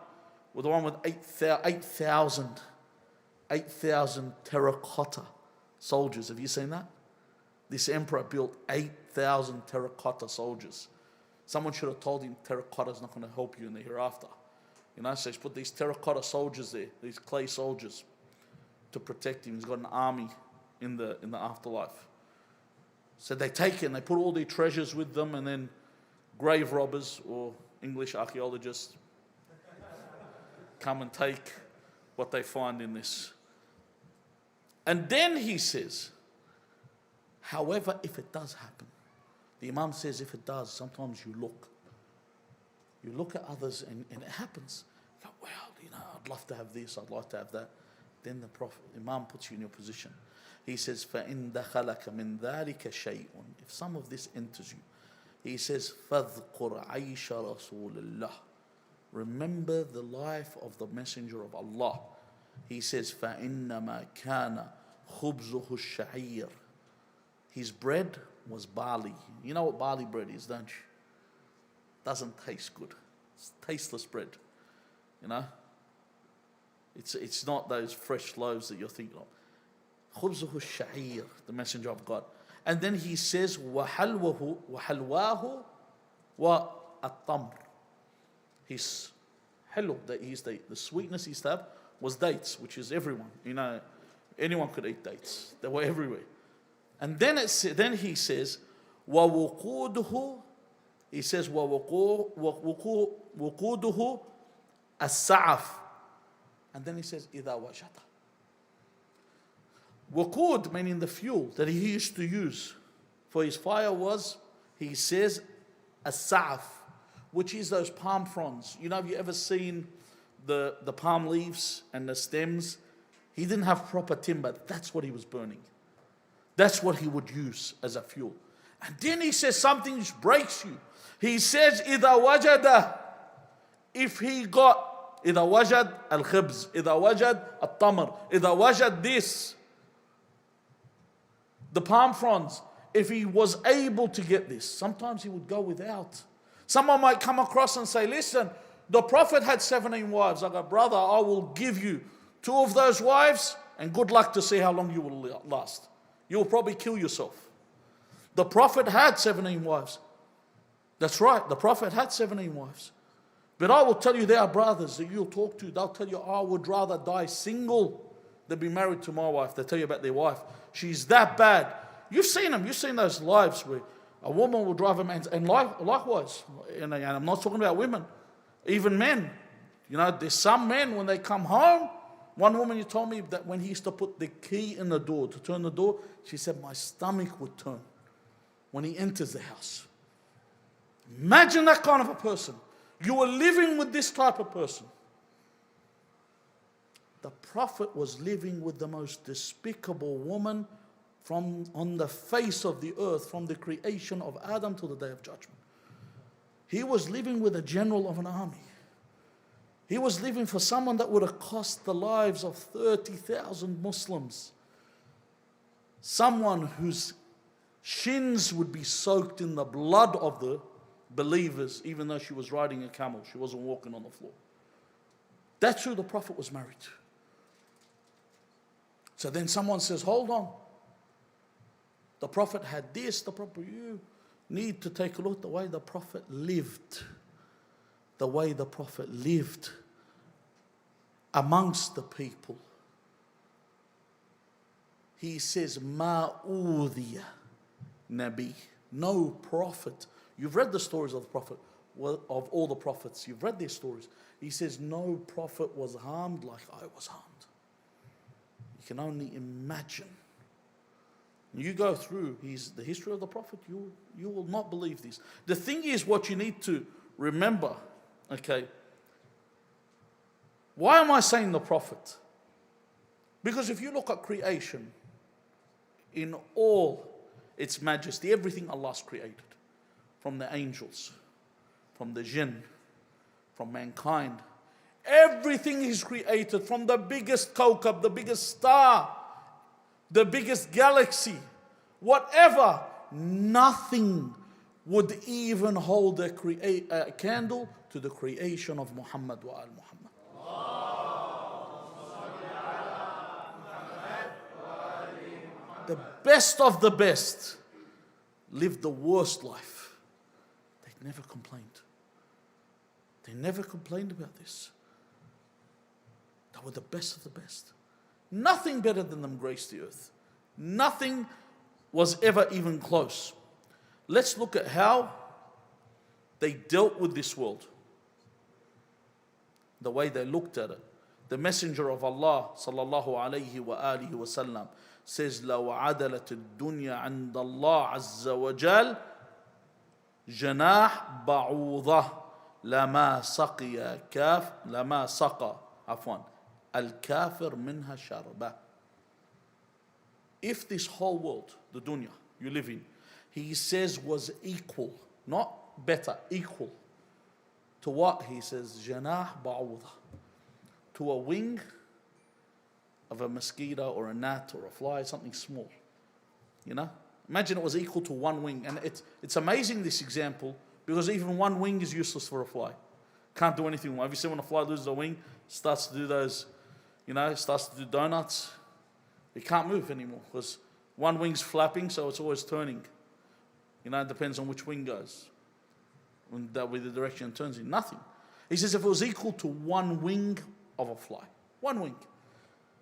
S2: with the one with 8,000 terracotta soldiers? Have you seen that? This emperor built 8,000 terracotta soldiers. Someone should have told him terracotta is not going to help you in the hereafter. You know, so he's put these terracotta soldiers there, these clay soldiers, to protect him. He's got an army in the afterlife. So they take it and they put all their treasures with them, and then grave robbers, or English archaeologists, come and take what they find in this. And then he says, however, if it does happen, the Imam says if it does, sometimes you look at others and it happens. You go, wow, you know, I'd love to have this, I'd like to have that. Then the Imam puts you in your position. He says, فَإِن دَخَلَكَ مِن ذَلِكَ شَيْءٌ. If some of this enters you, he says, فَاذْكُرْ عَيْشَ رَسُولِ اللَّهِ. Remember the life of the Messenger of Allah. He says, فَإِنَّمَا كَانَ خُبْزُهُ الشَّعِيرُ. His bread was barley. You know what barley bread is, don't you? Doesn't taste good. It's tasteless bread. You know? It's not those fresh loaves that you're thinking of. خبزه الشعير, the messenger of God. And then he says, وحلواه والتمر. His hello, that is the sweetness he used to have was dates, which is everyone. Anyone could eat dates. They were everywhere. And then he says, ووقوده. He says, ووقوده السعف. And then he says, إذا وجد. Waqud, meaning the fuel that he used to use for his fire was, he says, as-sa'af, which is those palm fronds. Have you ever seen the palm leaves and the stems? He didn't have proper timber. That's what he was burning. That's what he would use as a fuel. And then he says something which breaks you. He says, إِذَا وَجَدَ, if he got, إِذَا وَجَد al-khibz, إِذَا وَجَد al-tamr, إِذَا وَجَد this, the palm fronds, if he was able to get this, sometimes he would go without. Someone might come across and say, listen, the Prophet had 17 wives. I go, brother, I will give you 2 of those wives and good luck to see how long you will last. You will probably kill yourself. The Prophet had 17 wives. That's right, the Prophet had 17 wives. But I will tell you, there are brothers that you'll talk to, they'll tell you, I would rather die single than be married to my wife. They tell you about their wife. She's that bad. You've seen them. You've seen those lives where a woman will drive a man. And likewise, and I'm not talking about women, even men. There's some men, when they come home, one woman, you told me that when he used to put the key in the door, to turn the door, she said, my stomach would turn when he enters the house. Imagine that kind of a person. You were living with this type of person. The Prophet was living with the most despicable woman on the face of the earth, from the creation of Adam to the day of judgment. He was living with a general of an army. He was living for someone that would have cost the lives of 30,000 Muslims. Someone whose shins would be soaked in the blood of the believers, even though she was riding a camel. She wasn't walking on the floor. That's who the Prophet was married to. So then someone says, hold on. The Prophet had this, you need to take a look at the way the Prophet lived. The way the Prophet lived amongst the people. He says, Ma udhiya Nabi. No prophet. You've read the stories of the Prophet, of all the prophets. You've read their stories. He says, no prophet was harmed like I was harmed. You can only imagine. You go through the history of the Prophet, you will not believe this. The thing is, what you need to remember, okay, why am I saying the Prophet? Because if you look at creation, in all its majesty, everything Allah's created, from the angels, from the jinn, from mankind, everything He's created, from the biggest kawkab, the biggest star, the biggest galaxy, whatever, nothing would even hold a candle to the creation of Muhammad wa al-Muhammad. The best of the best lived the worst life. They never complained. They never complained about this. They were the best of the best. Nothing better than them graced the earth. Nothing was ever even close. Let's look at how they dealt with this world. The way they looked at it. The Messenger of Allah sallallahu alayhi wa alihi wa sallam says, لو عدلت الدنيا عند الله عز وجل جناح بعوضة لما سقى الكافر منها شربة. If this whole world, the dunya you live in, he says was equal, not better, equal to what? He says جناح بعوضة, to a wing of a mosquito or a gnat or a fly, something small. Imagine it was equal to one wing. And it's amazing, this example, because even one wing is useless for a fly. Can't do anything. Have you seen when a fly loses a wing, starts to do those It starts to do donuts. It can't move anymore because one wing's flapping, so it's always turning. It depends on which wing goes. That way the direction it turns in. Nothing. He says if it was equal to one wing of a fly, one wing.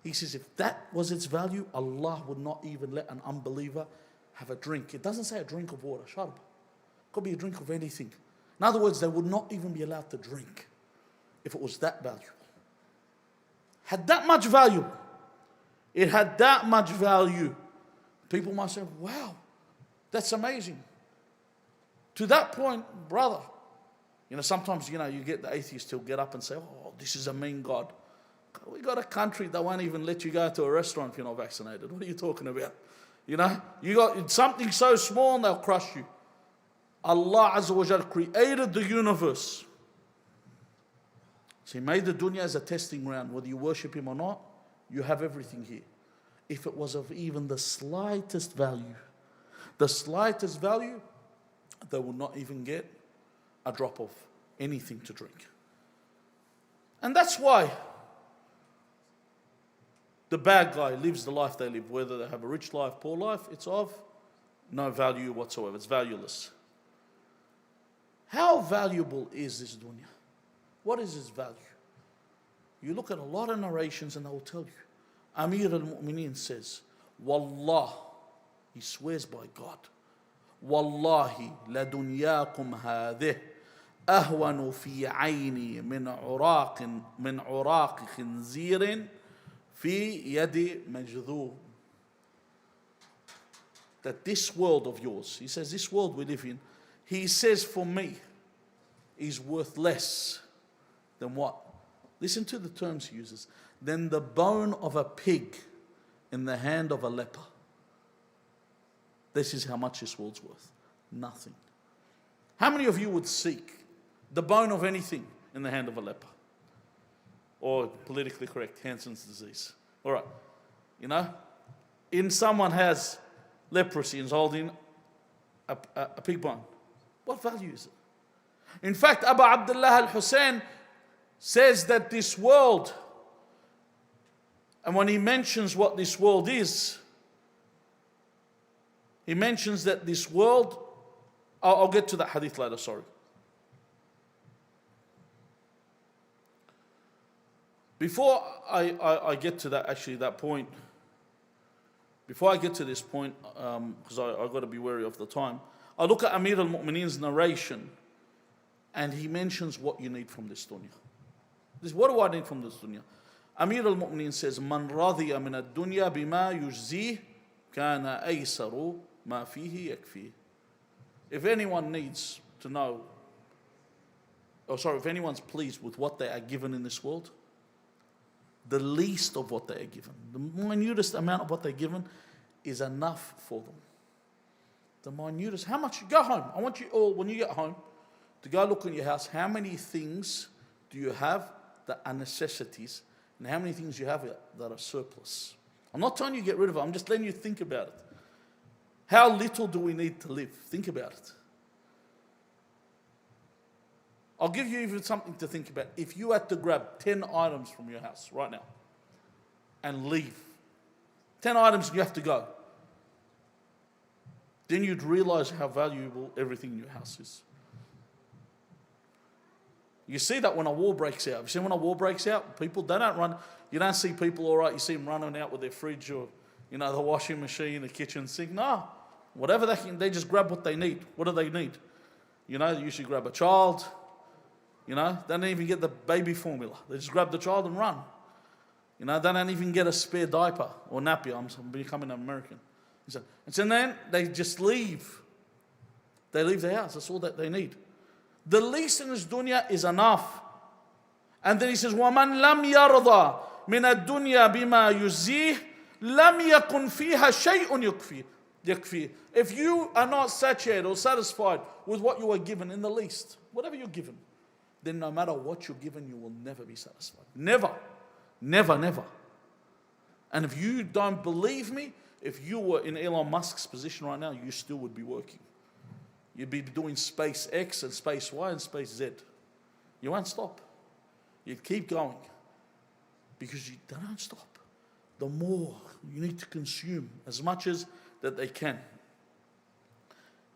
S2: He says if that was its value, Allah would not even let an unbeliever have a drink. It doesn't say a drink of water. Sharb. It could be a drink of anything. In other words, they would not even be allowed to drink if it was that valuable. Had that much value. It had that much value. People might say, wow, that's amazing. To that point, brother, sometimes, you get the atheists who'll get up and say, oh, this is a mean God. We got a country that won't even let you go to a restaurant if you're not vaccinated. What are you talking about? You got something so small and they'll crush you. Allah Azza wa Jal created the universe. So He made the dunya as a testing ground. Whether you worship Him or not, you have everything here. If it was of even the slightest value, they would not even get a drop of anything to drink. And that's why the bad guy lives the life they live. Whether they have a rich life, poor life, it's of no value whatsoever. It's valueless. How valuable is this dunya? What is its value? You look at a lot of narrations and they will tell you. Amir al-Mu'mineen says, Wallah, he swears by God, Wallahi la dunyakum hadih ahwanu fi ayni min uraq khinzirin fi yadi majdhub. That this world of yours, he says, this world we live in, he says for me, is worth less than what? Listen to the terms he uses. Than the bone of a pig in the hand of a leper. This is how much this world's worth. Nothing. How many of you would seek the bone of anything in the hand of a leper? Or politically correct, Hansen's disease. All right. In someone has leprosy and is holding a pig bone. What value is it? In fact, Abu Abdullah al-Hussein says that this world, and when he mentions what this world is, he mentions that this world, I'll get to that hadith later, sorry. Before I get to that point, before I get to this point, because I've got to be wary of the time, I look at Amir al-Mu'mineen's narration, and he mentions what you need from this dunya. What do I need from this dunya? Amir al-Mu'mineen says, Man radhiya min ad-dunya bima yujzih kana aysaru ma fihi yakfi. If anyone needs to know, if anyone's pleased with what they are given in this world, the least of what they are given, the minutest amount of what they're given is enough for them. The minutest, how much? Go home. I want you all, when you get home, to go look in your house. How many things do you have that are necessities, and how many things you have that are surplus? I'm not telling you get rid of it. I'm just letting you think about it. How little do we need to live? Think about it. I'll give you even something to think about. If you had to grab 10 items from your house right now and leave, 10 items you have to go, then you'd realize how valuable everything in your house is. You see that when a war breaks out. You see when a war breaks out, people, they don't run. You don't see people, all right, you see them running out with their fridge or, the washing machine, the kitchen sink. No, whatever they just grab what they need. What do they need? They usually grab a child. They don't even get the baby formula. They just grab the child and run. They don't even get a spare diaper or nappy. I'm becoming an American. And so then they just leave. They leave the house. That's all that they need. The least in this dunya is enough. And then he says, وَمَنْ لَمْ يَرْضَى مِنَ الدُّنْيَا بِمَا يُزِّيهِ لَمْ يَكُنْ فِيهَا شَيْءٌ يَكْفِي. If you are not satiated or satisfied with what you are given in the least, whatever you're given, then no matter what you're given, you will never be satisfied. Never. Never, never. And if you don't believe me, if you were in Elon Musk's position right now, you still would be working. You'd be doing space X and space Y and space Z. You won't stop. You'd keep going. because they don't stop. The more you need to consume as much as that they can.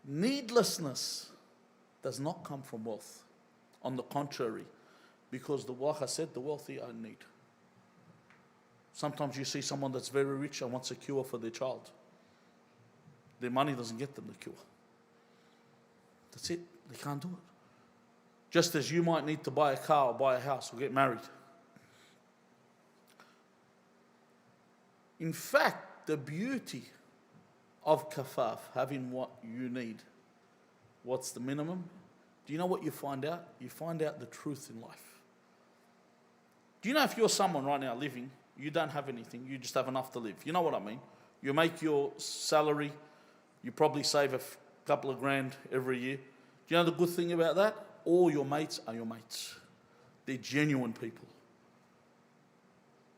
S2: Needlessness does not come from wealth. On the contrary, because the Waha said the wealthy are in need. Sometimes you see someone that's very rich and wants a cure for their child. Their money doesn't get them the cure. That's it. They can't do it. Just as you might need to buy a car or buy a house or get married. In fact, the beauty of kafaf, having what you need, what's the minimum? Do you know what you find out? You find out the truth in life. Do you know if you're someone right now living, you don't have anything, you just have enough to live? You know what I mean? You make your salary, you probably save a couple of grand every year. Do you know the good thing about that? All your mates are your mates. They're genuine people.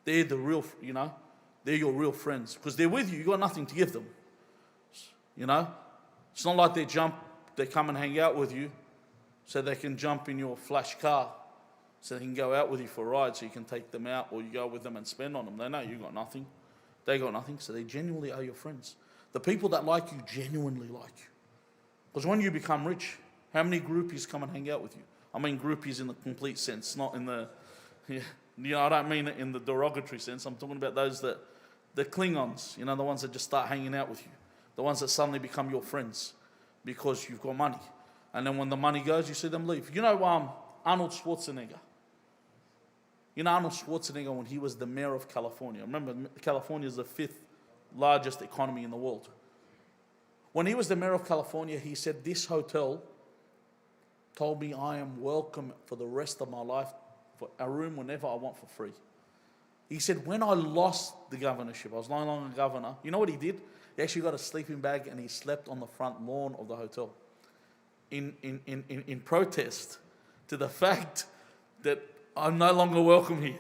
S2: They're the real, they're your real friends. Because they're with you, you've got nothing to give them. It's not like they come and hang out with you so they can jump in your flash car so they can go out with you for a ride so you can take them out or you go with them and spend on them. They know you got nothing. They got nothing, so they genuinely are your friends. The people that like you genuinely like you. Because when you become rich, how many groupies come and hang out with you? I mean groupies in the complete sense, not in the, I don't mean it in the derogatory sense. I'm talking about those the Klingons, the ones that just start hanging out with you. The ones that suddenly become your friends because you've got money. And then when the money goes, you see them leave. Arnold Schwarzenegger. Arnold Schwarzenegger, when he was the mayor of California. Remember, California is the 5th largest economy in the world. When he was the mayor of California, he said, this hotel told me I am welcome for the rest of my life for a room whenever I want for free. He said, when I lost the governorship, I was no longer governor, you know what he did? He actually got a sleeping bag and he slept on the front lawn of the hotel in protest to the fact that I'm no longer welcome here.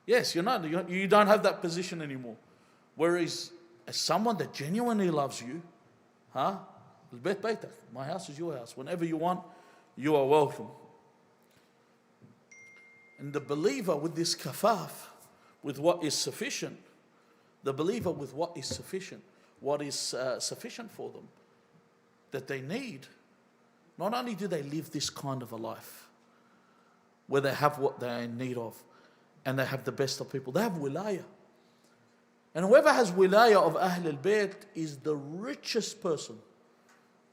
S2: Yes, you don't have that position anymore. Whereas as someone that genuinely loves you, my house is your house. Whenever you want, you are welcome. And the believer with this kafaf, with what is sufficient, what is sufficient for them, that they need, not only do they live this kind of a life, where they have what they're in need of, and they have the best of people, they have wilayah. And whoever has wilayah of Ahl al-Bayt is the richest person.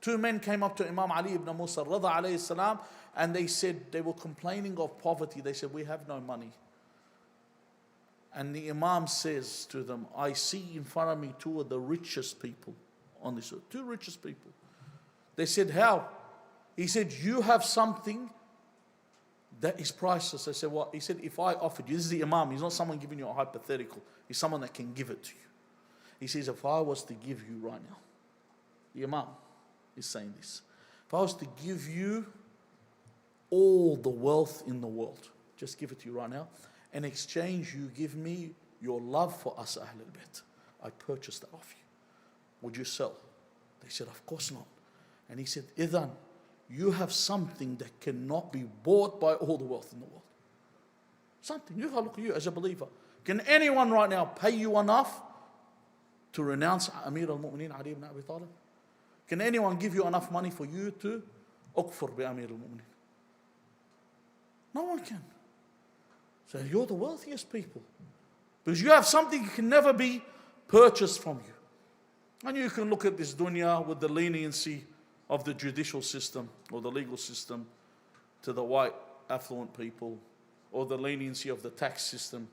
S2: 2 men came up to Imam Ali ibn Musa Rada alayhi salam, and they were complaining of poverty. They said, we have no money. And the Imam says to them, I see in front of me 2 of the richest people on this earth. 2 richest people. They said, how? He said, you have something that is priceless. They said, what? He said, if I offered you, this is the Imam, he's not someone giving you a hypothetical, he's someone that can give it to you. He says, if I was to give you right now, the Imam is saying this, if I was to give you all the wealth in the world, just give it to you right now, in exchange you give me your love for us Ahl al-Bayt, I purchase that off you. Would you sell? They said, of course not. And he said, Idhan, you have something that cannot be bought by all the wealth in the world. Something. You look at you as a believer. Can anyone right now pay you enough to renounce Amir al-Mu'mineen Ali ibn Abi Talib? Can anyone give you enough money for you to ukfur bi Amir al-Mu'mineen? No one can. So you're the wealthiest people. Because you have something that can never be purchased from you. And you can look at this dunya with the leniency of the judicial system or the legal system to the white affluent people, or the leniency of the tax system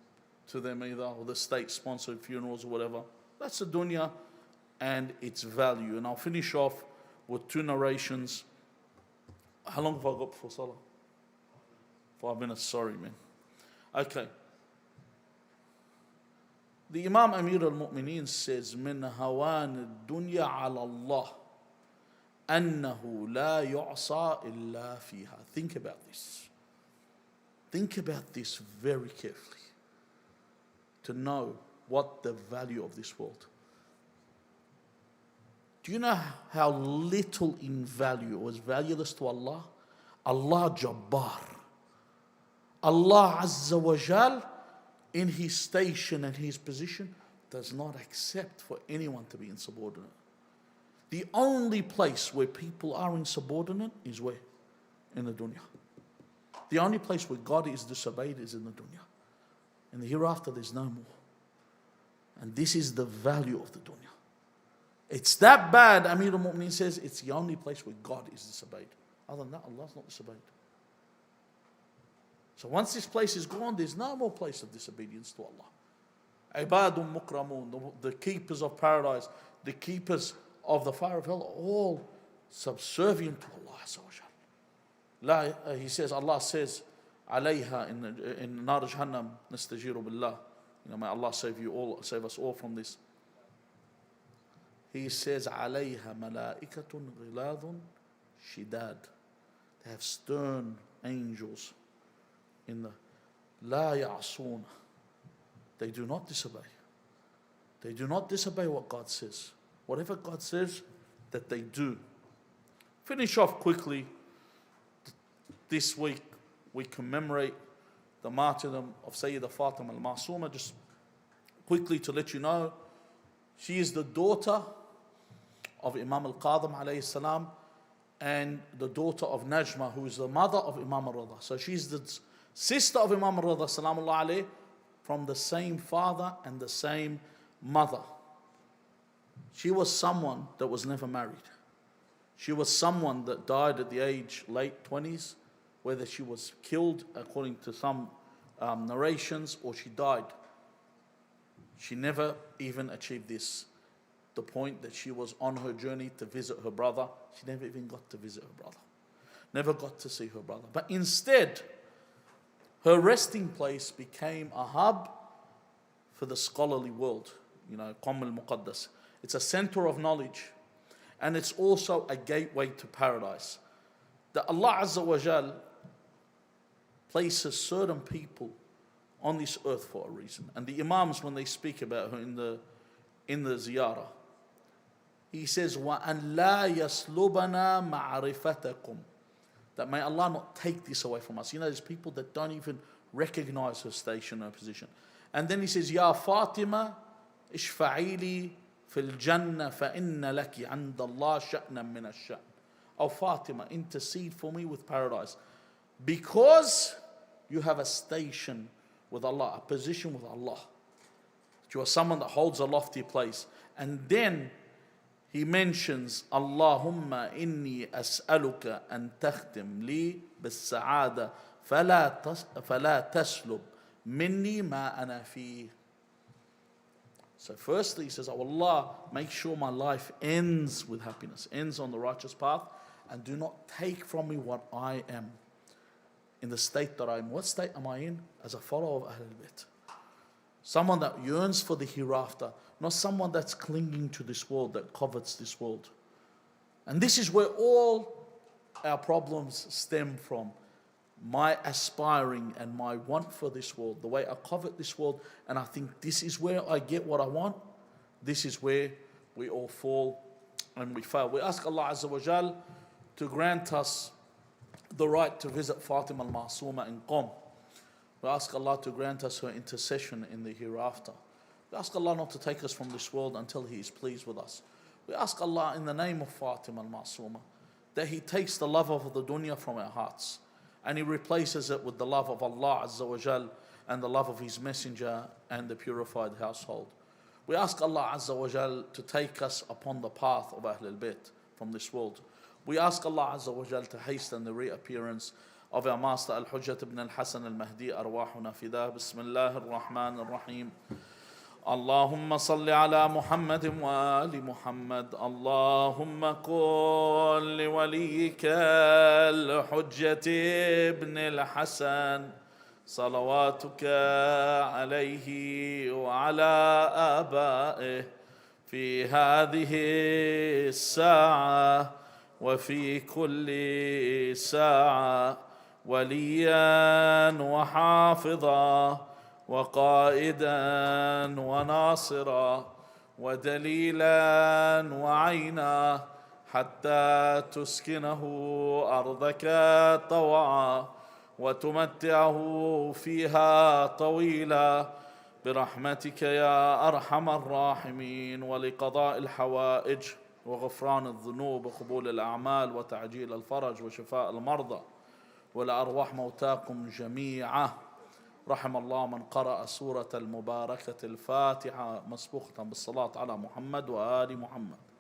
S2: to them either, or the state-sponsored funerals or whatever. That's the dunya and its value. And I'll finish off with 2 narrations. How long have I got before Salah? 5 minutes, sorry man. Okay. The Imam Amir al-Mu'mineen says, من هوان الدنيا على الله أنه لا يعصى إلا فيها. Think about this. Think about this very carefully to know what the value of this world. Do you know how little in value or is valueless to Allah? Allah Jabbar. Allah Azza wa Jal in his station and his position, does not accept for anyone to be insubordinate. The only place where people are insubordinate is where? In the dunya. The only place where God is disobeyed is in the dunya. In the hereafter, there's no more. And this is the value of the dunya. It's that bad, Amir al-Mu'mineen says, it's the only place where God is disobeyed. Other than that, Allah's not disobeyed. So once this place is gone, there's no more place of disobedience to Allah. Ibadun mukramun, the keepers of paradise, the keepers of the fire of hell, are all subservient to Allah Azza wa Jal. He says, Allah says, alayha in nar jahannam nastajiru billah. May Allah save us all from this. He says, alayha malaikatun ghiladun shidad. They have stern angels in the la ya'asuna. They do not disobey. They do not disobey what God says. Whatever God says, that they do. Finish off quickly. This week, we commemorate the martyrdom of Sayyidah Fatima al-Masuma. Just quickly to let you know, she is the daughter of Imam al-Qadim alayhi salam and the daughter of Najma, who is the mother of Imam al-Rida. So she's the sister of Imam al-Rida salamullah alayhi, from the same father and the same mother. She was someone that was never married. She was someone that died at the age late 20s, whether she was killed according to some narrations or she died. She never even achieved this. The point that she was on her journey to visit her brother, she never even got to visit her brother. Never got to see her brother. But instead, her resting place became a hub for the scholarly world. Qam al-Muqaddas. It's a center of knowledge. And it's also a gateway to paradise. That Allah Azza wa Jal places certain people on this earth for a reason. And the Imams, when they speak about her in the ziyarah, he says, وَأَنْ لَا يَسْلُبَنَا مَعْرِفَتَكُمْ. That may Allah not take this away from us. There's people that don't even recognize her station or position. And then he says, يَا فَاطِمَةِ اشْفَعِي لِي فِي الْجَنَّةِ فَإِنَّ لَكِ عَنْدَ اللَّهِ شَأْنًا مِنَ الشَّأْنِ. Oh Fatima, intercede for me with paradise. Because you have a station with Allah, a position with Allah. You are someone that holds a lofty place. And then he mentions, Allahumma inni as'aluka an takhtim li bis-sa'ada fala taslub minni ma ana fi. So firstly he says, oh Allah, make sure my life ends with happiness, ends on the righteous path, and do not take from me what I am in the state that I am. What state am I in? As a follower of Ahlul Bayt. Someone that yearns for the hereafter, not someone that's clinging to this world, that covets this world. And this is where all our problems stem from. My aspiring and my want for this world, the way I covet this world, and I think this is where I get what I want. This is where we all fall and we fail. We ask Allah Azza wa Jal to grant us the right to visit Fatima al-Masuma in Qom. We ask Allah to grant us her intercession in the hereafter. We ask Allah not to take us from this world until He is pleased with us. We ask Allah in the name of Fatima al-Masuma that He takes the love of the dunya from our hearts and He replaces it with the love of Allah Azza wa Jal and the love of His Messenger and the purified household. We ask Allah Azza wa Jal to take us upon the path of Ahlul Bayt from this world. We ask Allah Azza wa Jal to hasten the reappearance of our master Al-Hujjat ibn al-Hasan al-Mahdi arwahuna fidah. Bismillah ar-Rahman ar-Rahim. اللهم صل على محمد وآل محمد. اللهم قل لوليك الحجة ابن الحسن صلواتك عليه وعلى آبائه في هذه الساعة وفي كل ساعة وليا وحافظا وقائدا وناصرا ودليلا وعينا حتى تسكنه أرضك طوعا وتمتعه فيها طويلا برحمتك يا أرحم الراحمين، ولقضاء الحوائج وغفران الذنوب وقبول الأعمال وتعجيل الفرج وشفاء المرضى ولأرواح موتاكم جميعا. رحم الله من قرأ سورة المباركة الفاتحة مسبوقة بالصلاة على محمد وآل محمد.